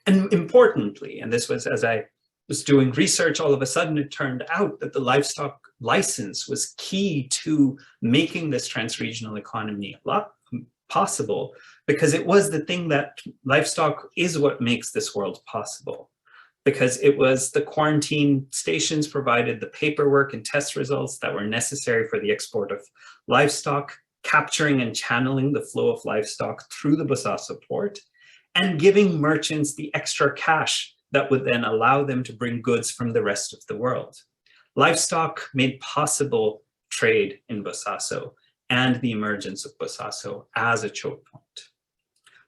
And importantly, and this was as I was doing research, all of a sudden it turned out that the livestock license was key to making this trans-regional economy possible, because it was the thing that livestock is what makes this world possible. Because it was the quarantine stations provided the paperwork and test results that were necessary for the export of livestock, capturing and channeling the flow of livestock through the Bosaso port, and giving merchants the extra cash that would then allow them to bring goods from the rest of the world. Livestock made possible trade in Bosaso and the emergence of Bosaso as a choke point.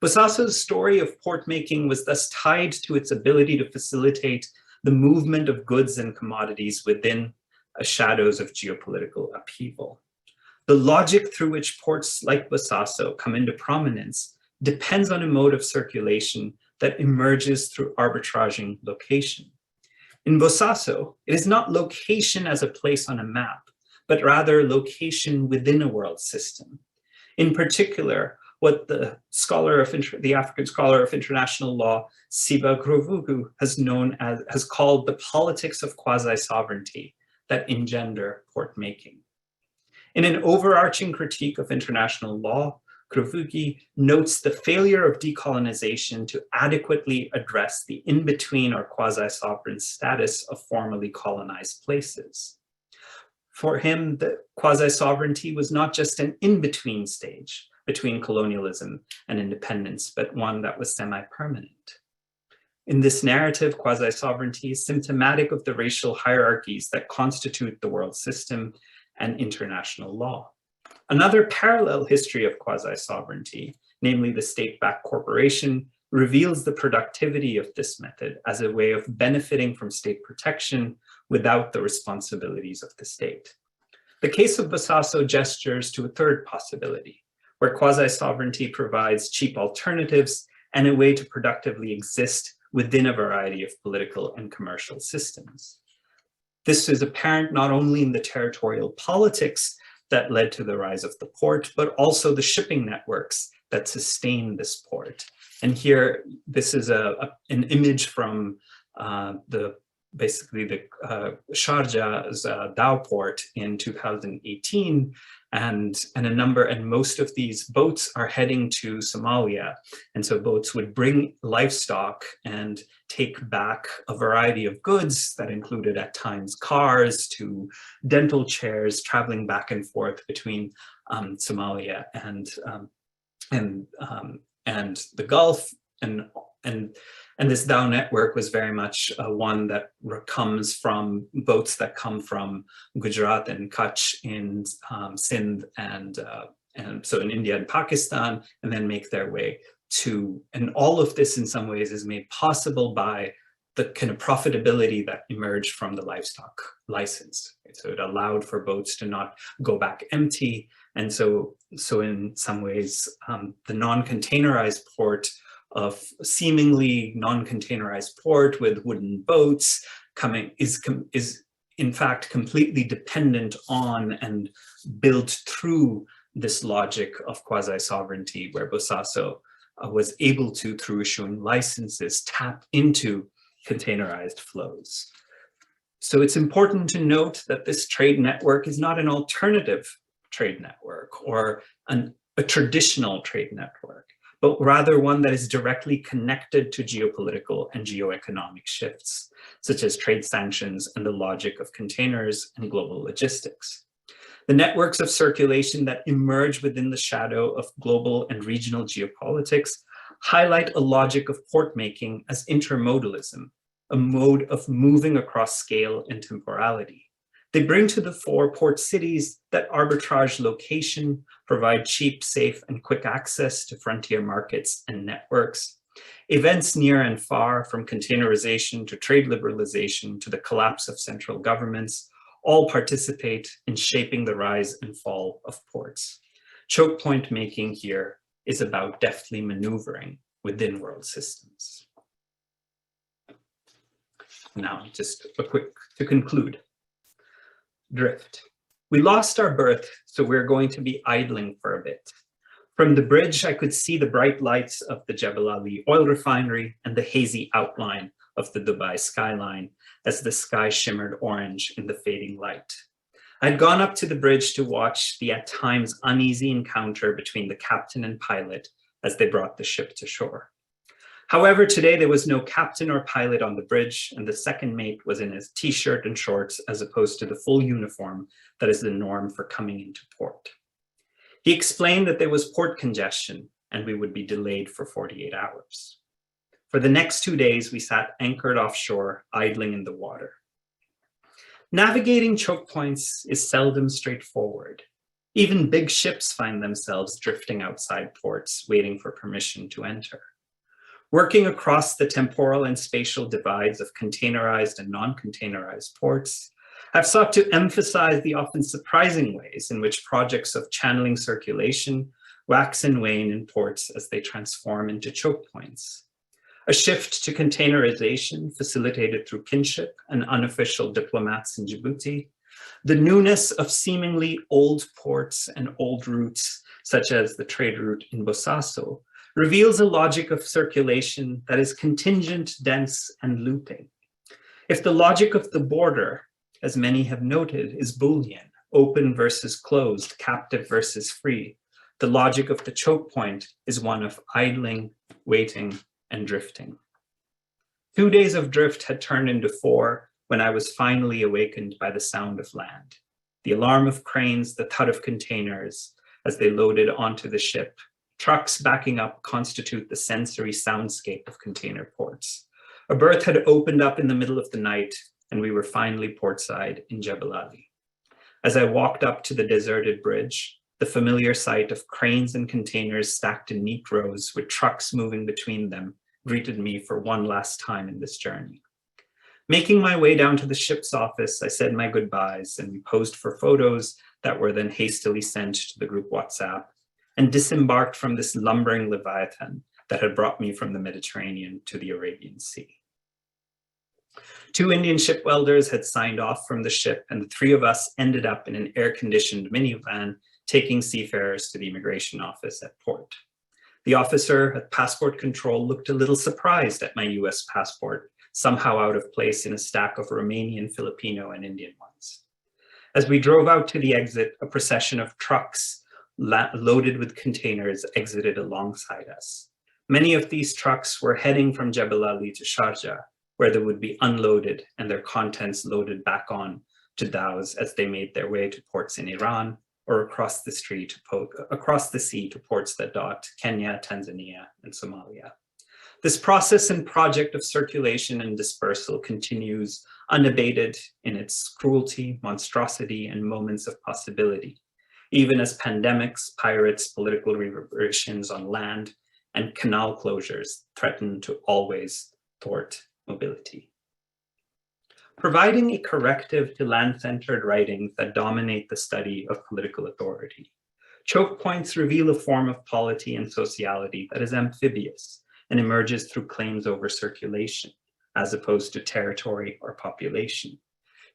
Bosaso's story of port making was thus tied to its ability to facilitate the movement of goods and commodities within shadows of geopolitical upheaval. The logic through which ports like Bosaso come into prominence depends on a mode of circulation that emerges through arbitraging location. In Bosaso, it is not location as a place on a map, but rather location within a world system. In particular, what the African scholar of international law, Siba Grovugu, has called the politics of quasi-sovereignty that engender port making. In an overarching critique of international law, Grovugi notes the failure of decolonization to adequately address the in-between or quasi-sovereign status of formerly colonized places. For him, the quasi-sovereignty was not just an in-between stage between colonialism and independence, but one that was semi-permanent. In this narrative, quasi-sovereignty is symptomatic of the racial hierarchies that constitute the world system and international law. Another parallel history of quasi-sovereignty, namely the state-backed corporation, reveals the productivity of this method as a way of benefiting from state protection without the responsibilities of the state. The case of Bosaso gestures to a third possibility, where quasi-sovereignty provides cheap alternatives and a way to productively exist within a variety of political and commercial systems. This is apparent not only in the territorial politics that led to the rise of the port, but also the shipping networks that sustain this port. And here, this is an image from basically the Sharjah's Dow port in 2018, and most of these boats are heading to Somalia. And so boats would bring livestock and take back a variety of goods that included at times cars to dental chairs, traveling back and forth between Somalia and the Gulf, and this dhow network was very much one that comes from boats that come from Gujarat and Kutch in Sindh and so in India and Pakistan, and then make their way to, and all of this in some ways is made possible by the kind of profitability that emerged from the livestock license. So it allowed for boats to not go back empty. And so in some ways, the non-containerized port of seemingly non-containerized port with wooden boats coming is in fact completely dependent on and built through this logic of quasi-sovereignty, where Bosaso was able to, through issuing licenses, tap into containerized flows. So it's important to note that this trade network is not an alternative trade network or a traditional trade network, but rather one that is directly connected to geopolitical and geoeconomic shifts, such as trade sanctions and the logic of containers and global logistics. The networks of circulation that emerge within the shadow of global and regional geopolitics highlight a logic of port making as intermodalism, a mode of moving across scale and temporality. They bring to the fore port cities that arbitrage location, provide cheap, safe, and quick access to frontier markets and networks. Events near and far, from containerization to trade liberalization to the collapse of central governments, all participate in shaping the rise and fall of ports. Choke point making here is about deftly maneuvering within world systems. Now, just a quick, to conclude. Drift. We lost our berth, so we're going to be idling for a bit. From the bridge, I could see the bright lights of the Jebel Ali oil refinery and the hazy outline of the Dubai skyline as the sky shimmered orange in the fading light. I'd gone up to the bridge to watch the at times uneasy encounter between the captain and pilot as they brought the ship to shore. However, today there was no captain or pilot on the bridge, and the second mate was in his t-shirt and shorts as opposed to the full uniform that is the norm for coming into port. He explained that there was port congestion and we would be delayed for 48 hours. For the next 2 days, we sat anchored offshore, idling in the water. Navigating choke points is seldom straightforward. Even big ships find themselves drifting outside ports, waiting for permission to enter. Working across the temporal and spatial divides of containerized and non-containerized ports, I've sought to emphasize the often surprising ways in which projects of channeling circulation wax and wane in ports as they transform into choke points. A shift to containerization facilitated through Kinship and unofficial diplomats in Djibouti, the newness of seemingly old ports and old routes, such as the trade route in Bosaso, reveals a logic of circulation that is contingent, dense, and looping. If the logic of the border, as many have noted, is Boolean, open versus closed, captive versus free, the logic of the choke point is one of idling, waiting, and drifting. 2 days of drift had turned into 4 when I was finally awakened by the sound of land, the alarm of cranes, the thud of containers as they loaded onto the ship. Trucks backing up constitute the sensory soundscape of container ports. A berth had opened up in the middle of the night, and we were finally portside in Jebel Ali. As I walked up to the deserted bridge, the familiar sight of cranes and containers stacked in neat rows with trucks moving between them greeted me for one last time in this journey. Making my way down to the ship's office, I said my goodbyes and we posed for photos that were then hastily sent to the group WhatsApp, and disembarked from this lumbering Leviathan that had brought me from the Mediterranean to the Arabian Sea. 2 Indian ship welders had signed off from the ship, and the 3 of us ended up in an air-conditioned minivan taking seafarers to the immigration office at port. The officer at passport control looked a little surprised at my US passport, somehow out of place in a stack of Romanian, Filipino, and Indian ones. As we drove out to the exit, a procession of trucks loaded with containers exited alongside us. Many of these trucks were heading from Jebel Ali to Sharjah, where they would be unloaded and their contents loaded back on to dhows as they made their way to ports in Iran or across the sea to ports that dot Kenya, Tanzania, and Somalia. This process and project of circulation and dispersal continues unabated in its cruelty, monstrosity, and moments of possibility, even as pandemics, pirates, political reverberations on land, and canal closures threaten to always thwart mobility. Providing a corrective to land-centered writings that dominate the study of political authority, choke points reveal a form of polity and sociality that is amphibious and emerges through claims over circulation, as opposed to territory or population.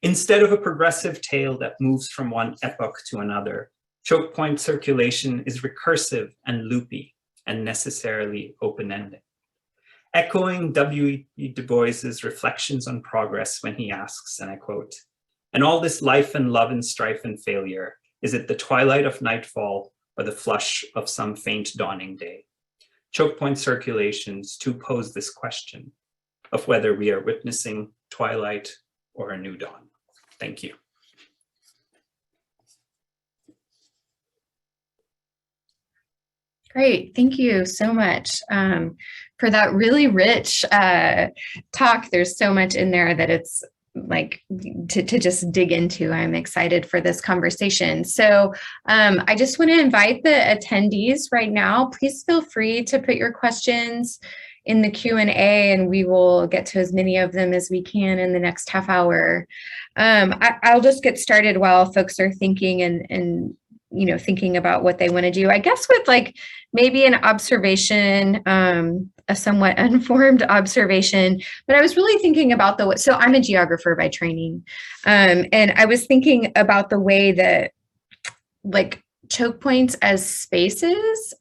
Instead of a progressive tale that moves from one epoch to another, choke point circulation is recursive and loopy and necessarily open-ended. Echoing W.E. Du Bois's reflections on progress when he asks, and I quote, "And all this life and love and strife and failure, is it the twilight of nightfall or the flush of some faint dawning day?" Choke point circulations too pose this question of whether we are witnessing twilight or a new dawn. Thank you. Great, thank you so much for that really rich talk. There's so much in there that it's like to just dig into. I'm excited for this conversation. So I just want to invite the attendees right now. Please feel free to put your questions in the Q&A and we will get to as many of them as we can in the next half hour. I'll just get started while folks are thinking and thinking about what they want to do. I guess with like maybe an observation, a somewhat unformed observation, but I was really thinking about so I'm a geographer by training. And I was thinking about the way that like choke points as spaces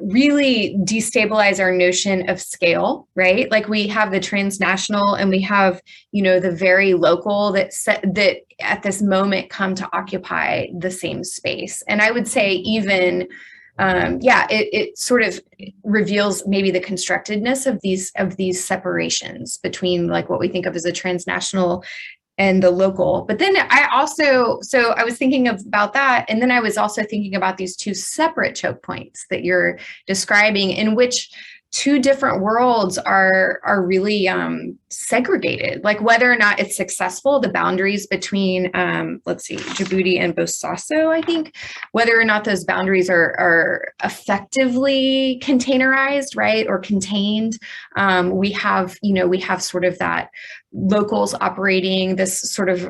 really destabilize our notion of scale, right? Like we have the transnational and we have, the very local that at this moment come to occupy the same space. And I would say even, it sort of reveals maybe the constructedness of these separations between like what we think of as a transnational and the local. But then I was thinking about that. And then I was also thinking about these two separate choke points that you're describing, in which two different worlds are really segregated, like whether or not it's successful, the boundaries between, Djibouti and Bosaso, I think, whether or not those boundaries are effectively containerized, right, or contained. We have sort of that locals operating this sort of,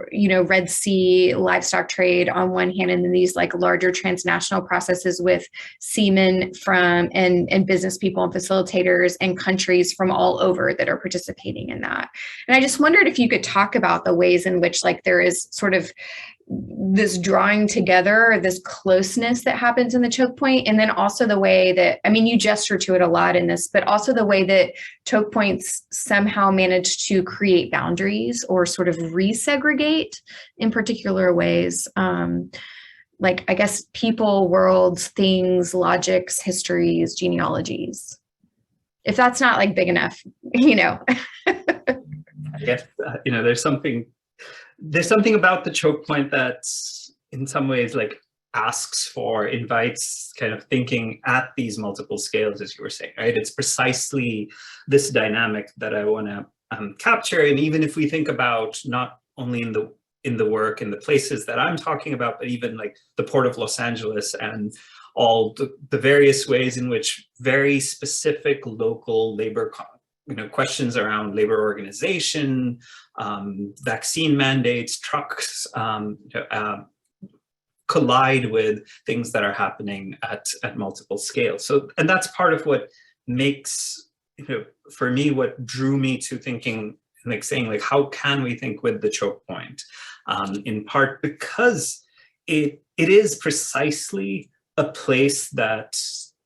Red Sea livestock trade on one hand, and then these like larger transnational processes with seamen from and business people and facilitators and countries from all over that are participating in that. And I just wondered if you could talk about the ways in which like there is sort of this drawing together, this closeness that happens in the choke point, and then also the way that, you gesture to it a lot in this, but also the way that choke points somehow manage to create boundaries or sort of resegregate in particular ways. Like, I guess, people, worlds, things, logics, histories, genealogies. If that's not like big enough, I guess, there's something about the choke point that's in some ways like invites kind of thinking at these multiple scales, as you were saying, right? It's precisely this dynamic that I want to capture. And even if we think about not only in the work and the places that I'm talking about, but even like the Port of Los Angeles and all the various ways in which very specific local labor questions around labor organization, vaccine mandates, trucks, collide with things that are happening at multiple scales. So, and that's part of what makes, for me, what drew me to thinking, like saying, like, how can we think with the choke point? In part because it is precisely a place that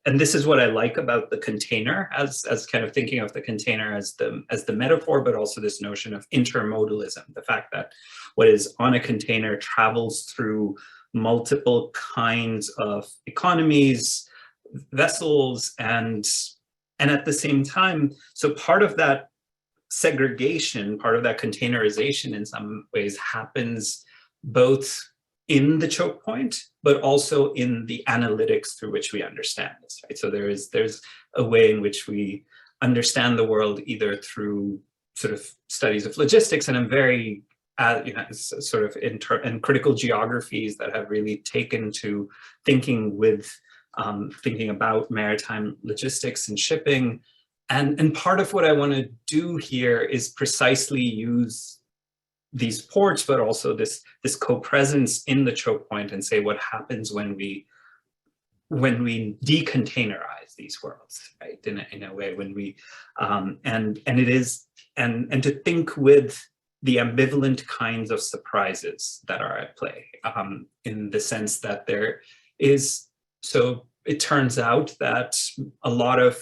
and this is what I like about the container, as kind of thinking of the container as the metaphor, but also this notion of intermodalism, the fact that what is on a container travels through multiple kinds of economies, vessels, and at the same time, so part of that segregation, part of that containerization in some ways happens both in the choke point, but also in the analytics through which we understand this, right? So there's a way in which we understand the world either through sort of studies of logistics, and I'm very, sort of in critical geographies that have really taken to thinking about maritime logistics and shipping. And part of what I want to do here is precisely use these ports, but also this co-presence in the choke point, and say what happens when we decontainerize these worlds, right? In a way, when we and to think with the ambivalent kinds of surprises that are at play, in the sense that there is, so it turns out that a lot of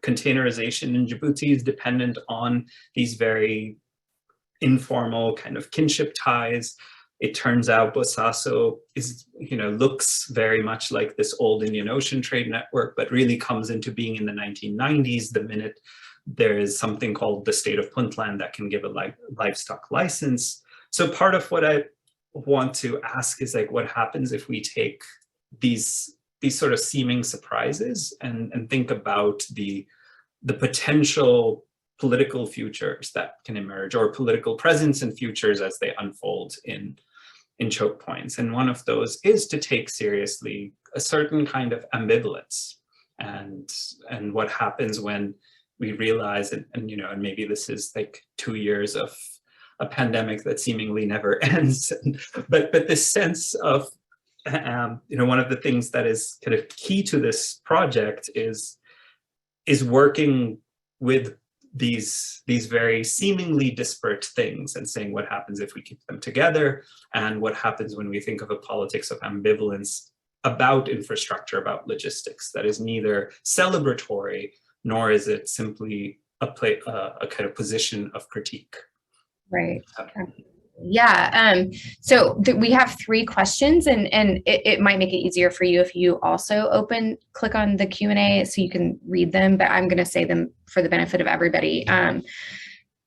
containerization in Djibouti is dependent on these very informal kind of kinship ties. It turns out Bosaso is, looks very much like this old Indian Ocean trade network, but really comes into being in the 1990s, the minute there is something called the state of Puntland that can give a livestock license. So part of what I want to ask is, like, what happens if we take these sort of seeming surprises and think about the potential political futures that can emerge, or political presence and futures as they unfold in choke points. And one of those is to take seriously a certain kind of ambivalence, and what happens when we realize, and maybe this is like 2 years of a pandemic that seemingly never ends, but this sense of one of the things that is kind of key to this project is working with these very seemingly disparate things and saying what happens if we keep them together, and what happens when we think of a politics of ambivalence about infrastructure, about logistics, that is neither celebratory nor is it simply a kind of position of critique. Right. Yeah. So we have 3 questions, and it might make it easier for you if you also click on the Q&A so you can read them, but I'm going to say them for the benefit of everybody.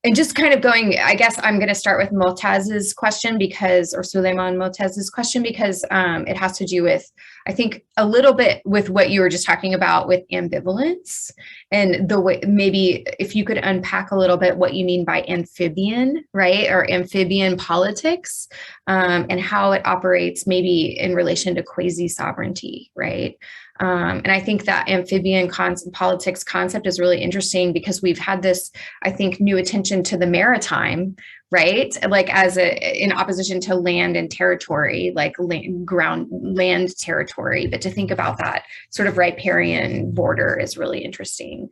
And just kind of going, I guess I'm going to start with Motaz's question or Suleiman Motaz's question, because it has to do with, I think, a little bit with what you were just talking about with ambivalence, and the way, maybe if you could unpack a little bit what you mean by amphibian, right? Or amphibian politics, and how it operates maybe in relation to quasi-sovereignty, right? And I think that amphibian politics concept is really interesting, because we've had this, I think, new attention to the maritime, right? Like in opposition to land and territory, like land territory. But to think about that sort of riparian border is really interesting.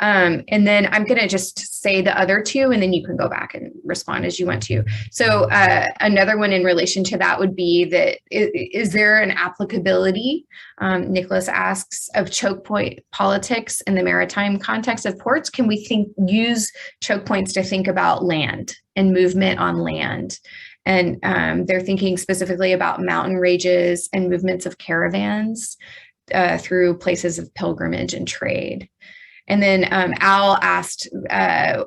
And then I'm going to just say the other 2, and then you can go back and respond as you want to. So another one in relation to that would be that, is there an applicability, Nicholas asks, of choke point politics in the maritime context of ports? Can we use choke points to think about land and movement on land? And they're thinking specifically about mountain ranges and movements of caravans through places of pilgrimage and trade. And then Al asked,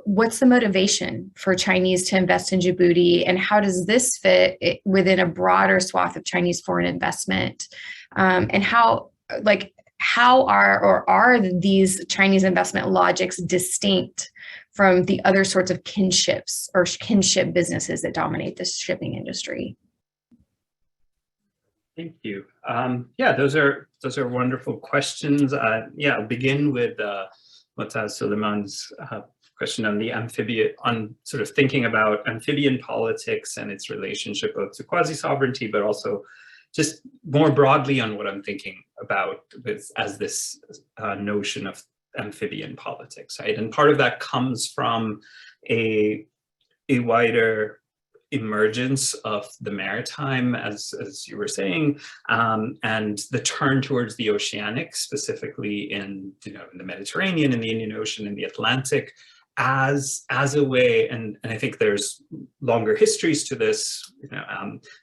what's the motivation for Chinese to invest in Djibouti, and how does this fit within a broader swath of Chinese foreign investment? And how are these Chinese investment logics distinct from the other sorts of kinships or kinship businesses that dominate the shipping industry? Thank you. Yeah, those are wonderful questions. I'll begin with Motaz Suleiman's question on the on sort of thinking about amphibian politics and its relationship both to quasi-sovereignty, but also just more broadly on what I'm thinking about as this notion of amphibian politics, right? And part of that comes from a wider emergence of the maritime, as you were saying, and the turn towards the oceanic, specifically in, in the Mediterranean, in the Indian Ocean, in the Atlantic, as a way, and I think there's longer histories to this,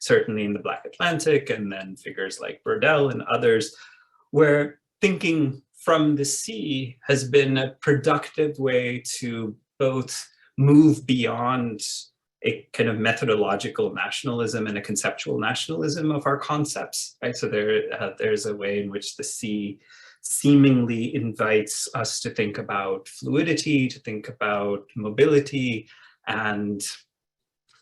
certainly in the Black Atlantic, and then figures like Burdell and others, where thinking from the sea has been a productive way to both move beyond a kind of methodological nationalism and a conceptual nationalism of our concepts, right? So there's a way in which the sea seemingly invites us to think about fluidity, to think about mobility, and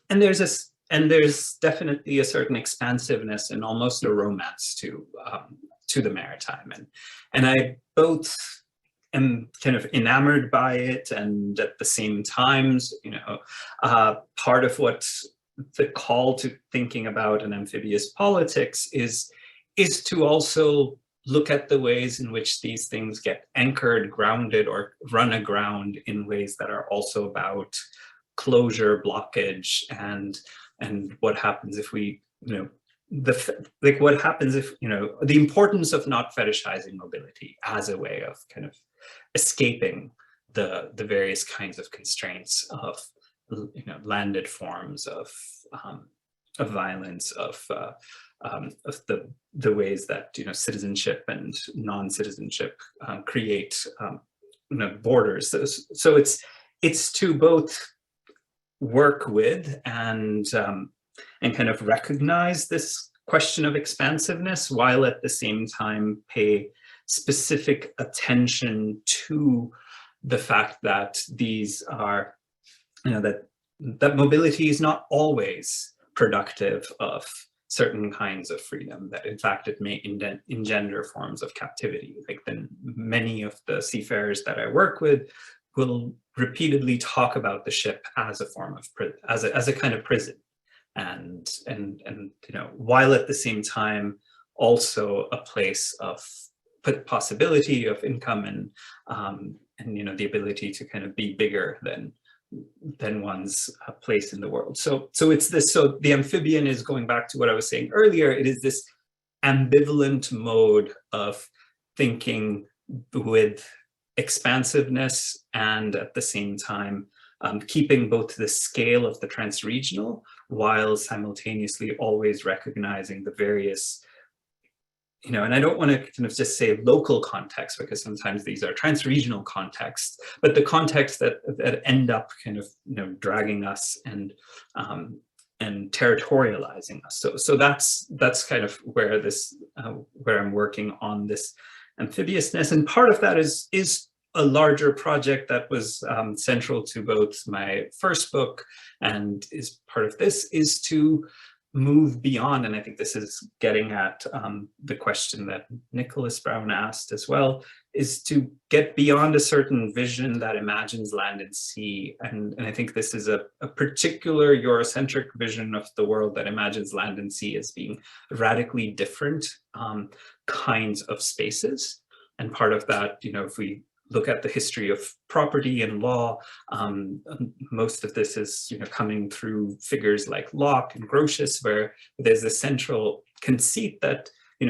there's definitely a certain expansiveness and almost a romance to the maritime, and I both am kind of enamored by it, and at the same times, part of what the call to thinking about an amphibious politics is to also look at the ways in which these things get anchored, grounded, or run aground in ways that are also about closure, blockage, and what happens if we, what happens if, the importance of not fetishizing mobility as a way of kind of escaping the various kinds of constraints of, landed forms of violence, of the ways that, citizenship and non-citizenship create, borders. So it's to both work with and kind of recognize this question of expansiveness, while at the same time pay specific attention to the fact that these are, that mobility is not always productive of certain kinds of freedom, that in fact it may engender forms of captivity. Like, then many of the seafarers that I work with will repeatedly talk about the ship as a form of as a kind of prison, and while at the same time also a place of possibility of income and the ability to kind of be bigger than one's place in the world. So it's this. So the amphibian is, going back to what I was saying earlier, it is this ambivalent mode of thinking with expansiveness, and at the same time keeping both the scale of the transregional, while simultaneously always recognizing the various, and I don't want to kind of just say local context, because sometimes these are transregional contexts, but the contexts that end up kind of, dragging us and territorializing us. So that's kind of where where I'm working on this amphibiousness, and part of that is a larger project that was central to both my first book, and is part of this, is to move beyond, and I think this is getting at the question that Nicholas Brown asked as well, is to get beyond a certain vision that imagines land and sea. And I think this is a particular Eurocentric vision of the world that imagines land and sea as being radically different kinds of spaces. And part of that, if we look at the history of property and law, most of this is coming through figures like Locke and Grotius, where there's a central conceit that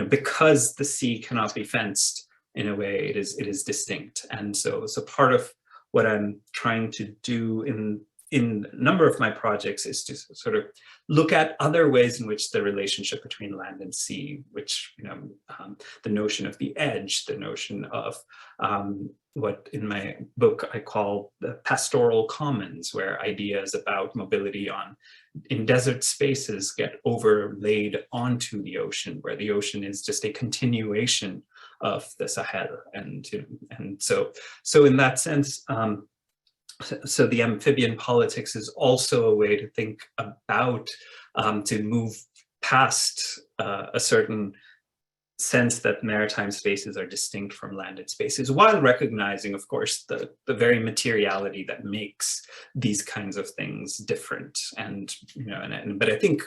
because the sea cannot be fenced, in a way it is distinct. And so part of what I'm trying to do in a number of my projects is to sort of look at other ways in which the relationship between land and sea, which the notion of the edge, the notion of what in my book I call the pastoral commons, where ideas about mobility in desert spaces get overlaid onto the ocean, where the ocean is just a continuation of the Sahel. And so in that sense, so the amphibian politics is also a way to think about, to move past a certain sense that maritime spaces are distinct from landed spaces, while recognizing, of course, the very materiality that makes these kinds of things different. And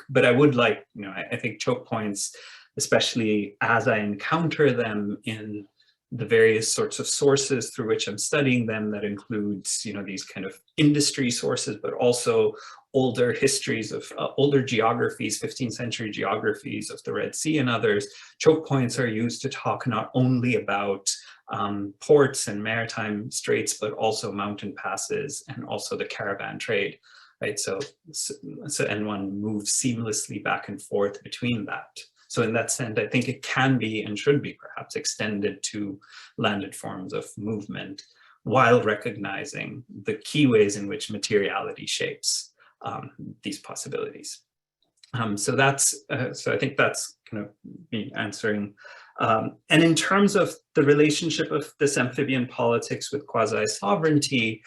but I would like, I think choke points, especially as I encounter them in the various sorts of sources through which I'm studying them. That includes, these kind of industry sources, but also older histories of older geographies, 15th century geographies of the Red Sea and others. Choke points are used to talk not only about ports and maritime straits, but also mountain passes and also the caravan trade, right? So and one moves seamlessly back and forth between that. So in that sense, I think it can be and should be perhaps extended to landed forms of movement, while recognizing the key ways in which materiality shapes these possibilities. So I think that's kind of me answering. And in terms of the relationship of this amphibian politics with quasi-sovereignty,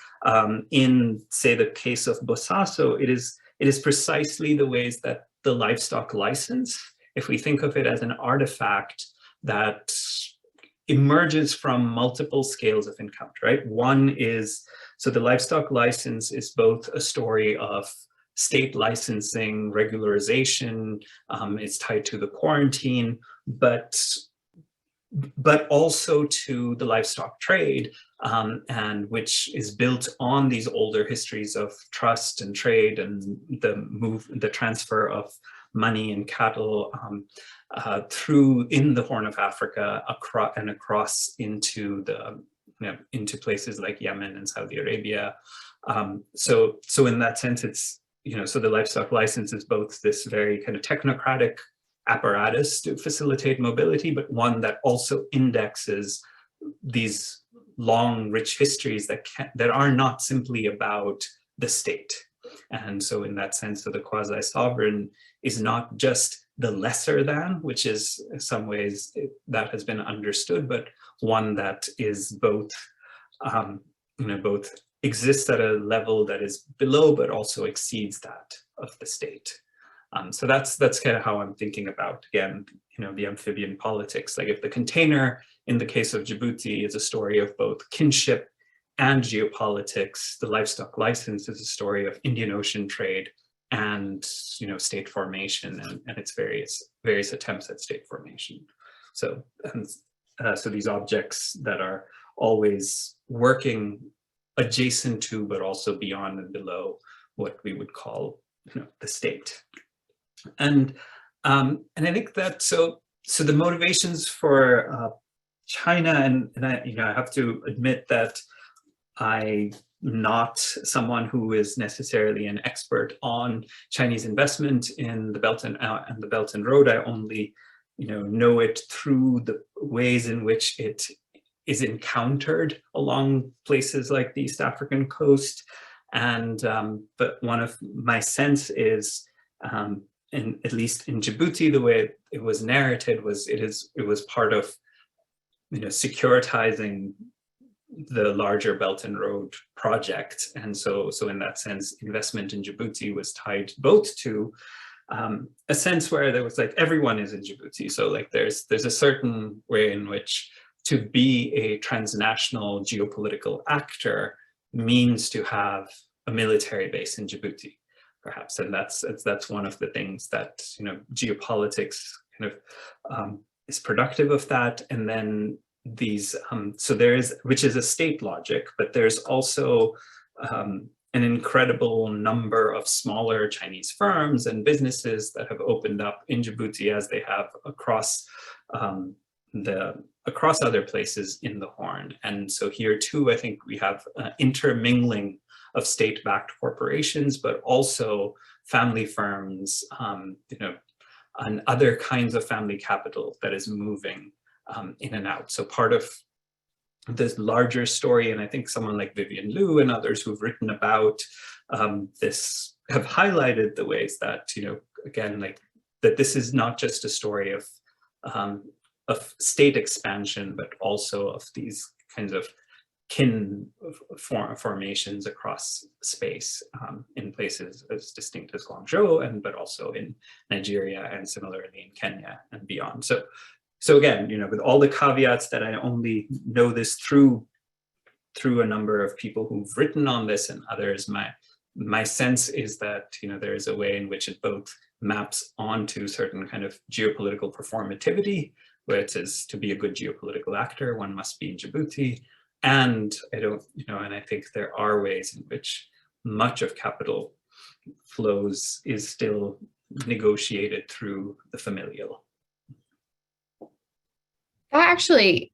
in, say, the case of Bosaso, it is precisely the ways that the livestock license, if we think of it as an artifact that emerges from multiple scales of encounter, right? One is, so the livestock license is both a story of state licensing, regularization, it's tied to the quarantine, but also to the livestock trade, and which is built on these older histories of trust and trade and the transfer of money and cattle through in the Horn of Africa across into into places like Yemen and Saudi Arabia. So in that sense, it's so the livestock license is both this very kind of technocratic apparatus to facilitate mobility, but one that also indexes these long, rich histories that are not simply about the state. And so in that sense, so the quasi-sovereign is not just the lesser than, which is in some ways that has been understood, but one that is both, both exists at a level that is below, but also exceeds that of the state. So that's kind of how I'm thinking about, again, the amphibian politics. Like if the container in the case of Djibouti is a story of both kinship and geopolitics, the livestock license is a story of Indian Ocean trade and state formation and its various attempts at state formation. So so these objects that are always working adjacent to, but also beyond and below what we would call the state. And I think that so the motivations for China, and I have to admit that I'm not someone who is necessarily an expert on Chinese investment in the Belt and Road. I only know it through the ways in which it is encountered along places like the East African coast. And but one of my sense is, at least in Djibouti, the way it was narrated was it was part of securitizing the larger Belt and Road project. And so in that sense, investment in Djibouti was tied both to a sense where there was like everyone is in Djibouti. So like there's a certain way in which to be a transnational geopolitical actor means to have a military base in Djibouti, perhaps. And that's one of the things that geopolitics kind of is productive of that. And then these so there is, which is a state logic, but there's also an incredible number of smaller Chinese firms and businesses that have opened up in Djibouti, as they have across other places in the Horn. And so here too, I think we have intermingling of state-backed corporations, but also family firms, and other kinds of family capital that is moving in and out. So part of this larger story, and I think someone like Vivian Liu and others who've written about this have highlighted the ways that, again, like that this is not just a story of state expansion, but also of these kinds of kin formations across space in places as distinct as Guangzhou, but also in Nigeria and similarly in Kenya and beyond. So again, with all the caveats that I only know this through a number of people who've written on this and others, my sense is that there is a way in which it both maps onto certain kind of geopolitical performativity which is to be a good geopolitical actor, one must be in Djibouti. And I don't, and I think there are ways in which much of capital flows is still negotiated through the familial. That actually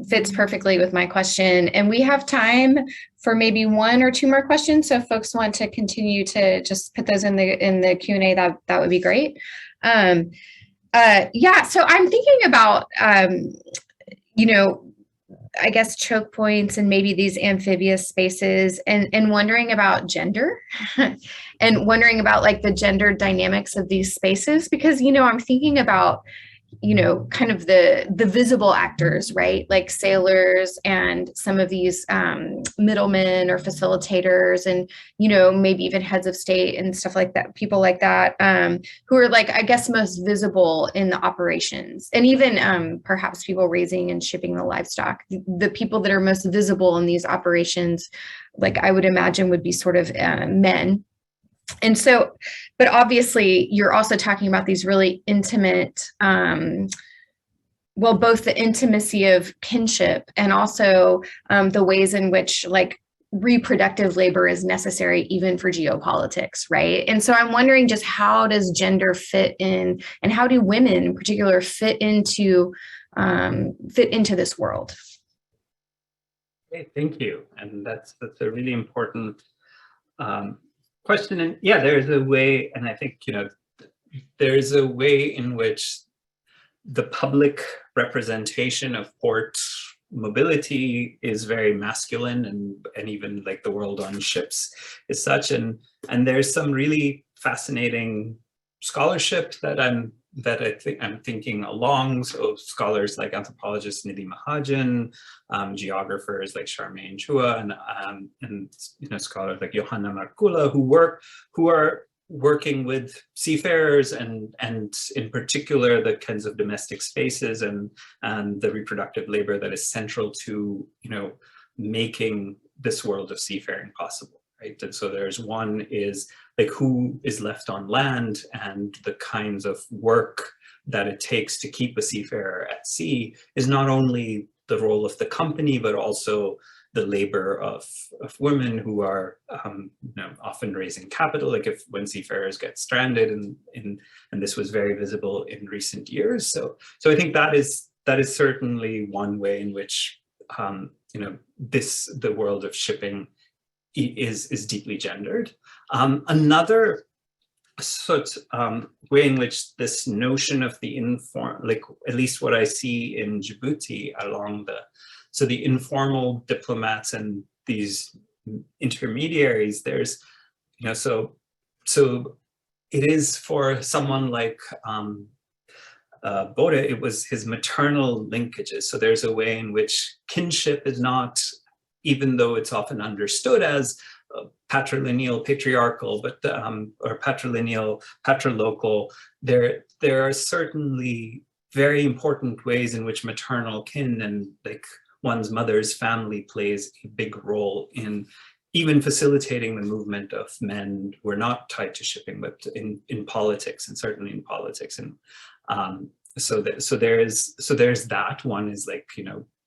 fits perfectly with my question. And we have time for maybe one or two more questions. So if folks want to continue to just put those in the Q&A, that would be great. Yeah, so I'm thinking about, I guess choke points and maybe these amphibious spaces and wondering about gender and wondering about like the gender dynamics of these spaces, because, I'm thinking about, kind of the visible actors, right? Like sailors and some of these middlemen or facilitators and, maybe even heads of state and stuff like that, people like that, who are like, I guess, most visible in the operations. And even perhaps people raising and shipping the livestock. The people that are most visible in these operations, like I would imagine would be sort of men. And so, but obviously you're also talking about these really intimate, both the intimacy of kinship and also the ways in which like reproductive labor is necessary even for geopolitics, right? And so I'm wondering just how does gender fit in, and how do women in particular fit into this world? Okay, thank you. And that's a really important question. And yeah, there's a way, and I think, there's a way in which the public representation of port mobility is very masculine, and even like the world on ships is such. And there's some really fascinating scholarship that I'm thinking along. So scholars like anthropologist Nidhi Mahajan, geographers like Charmaine Chua, and scholars like Johanna Markula who are working with seafarers and in particular the kinds of domestic spaces and the reproductive labor that is central to making this world of seafaring possible. Right? And so there's one is like who is left on land and the kinds of work that it takes to keep a seafarer at sea is not only the role of the company, but also the labor of women who are often raising capital, like when seafarers get stranded, and this was very visible in recent years. So I think that is certainly one way in which the world of shipping is deeply gendered. Another sort way in which this notion of the like at least what I see in Djibouti along the informal diplomats and these intermediaries, there's so it is for someone like Bode, it was his maternal linkages. So there's a way in which kinship is not, even though it's often understood as patrilineal, patriarchal, but or patrilineal, patrilocal, there are certainly very important ways in which maternal kin and like one's mother's family plays a big role in even facilitating the movement of men who are not tied to shipping, but in politics, and certainly in politics. And so there's that. One is like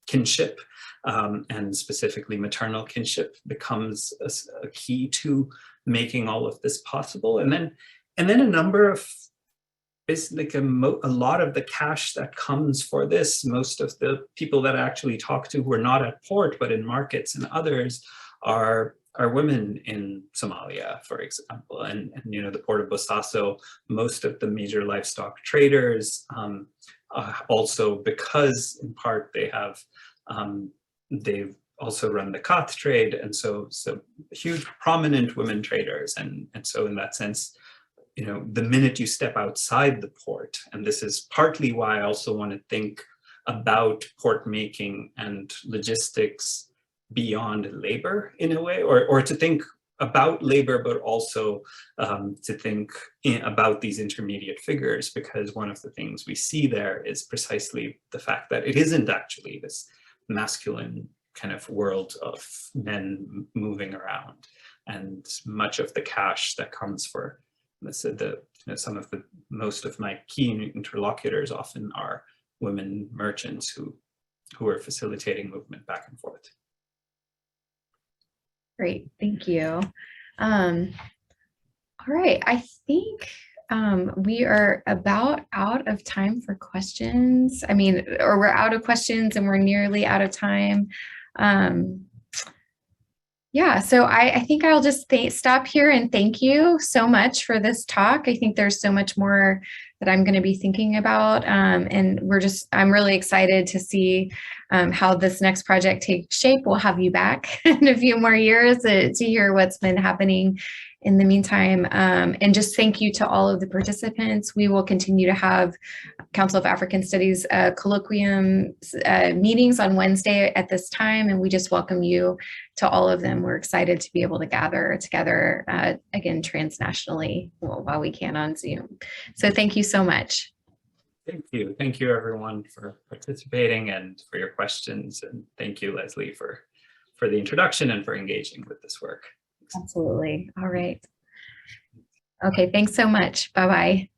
kinship, and specifically maternal kinship becomes a key to making all of this possible. And then a number of, is like a lot of the cash that comes for this, most of the people that I actually talk to who are not at port but in markets and others are women in Somalia, for example, and the port of Bosaso, most of the major livestock traders, also because in part they have they've also run the Kath trade, and so huge prominent women traders, and so in that sense, the minute you step outside the port, and this is partly why I also want to think about port making and logistics beyond labor in a way, or to think about labor, but also to think about these intermediate figures, because one of the things we see there is precisely the fact that it isn't actually this masculine kind of world of men moving around, and much of the cash that comes for most of my key interlocutors often are women merchants who are facilitating movement back and forth. Great, thank you. All right, I think we are about out of time for questions. I mean, or we're out of questions and we're nearly out of time. Yeah, so I think I'll just stop here and thank you so much for this talk. I think there's so much more that I'm going to be thinking about, and I'm really excited to see how this next project takes shape. We'll have you back in a few more years to hear what's been happening in the meantime. And just thank you to all of the participants. We will continue to have Council of African Studies colloquium meetings on Wednesday at this time, and we just welcome you to all of them. We're excited to be able to gather together again transnationally while we can on Zoom. So thank you so much. Thank you. Thank you everyone for participating and for your questions. And thank you, Leslie, for the introduction and for engaging with this work. Absolutely. All right. Okay, thanks so much. Bye-bye.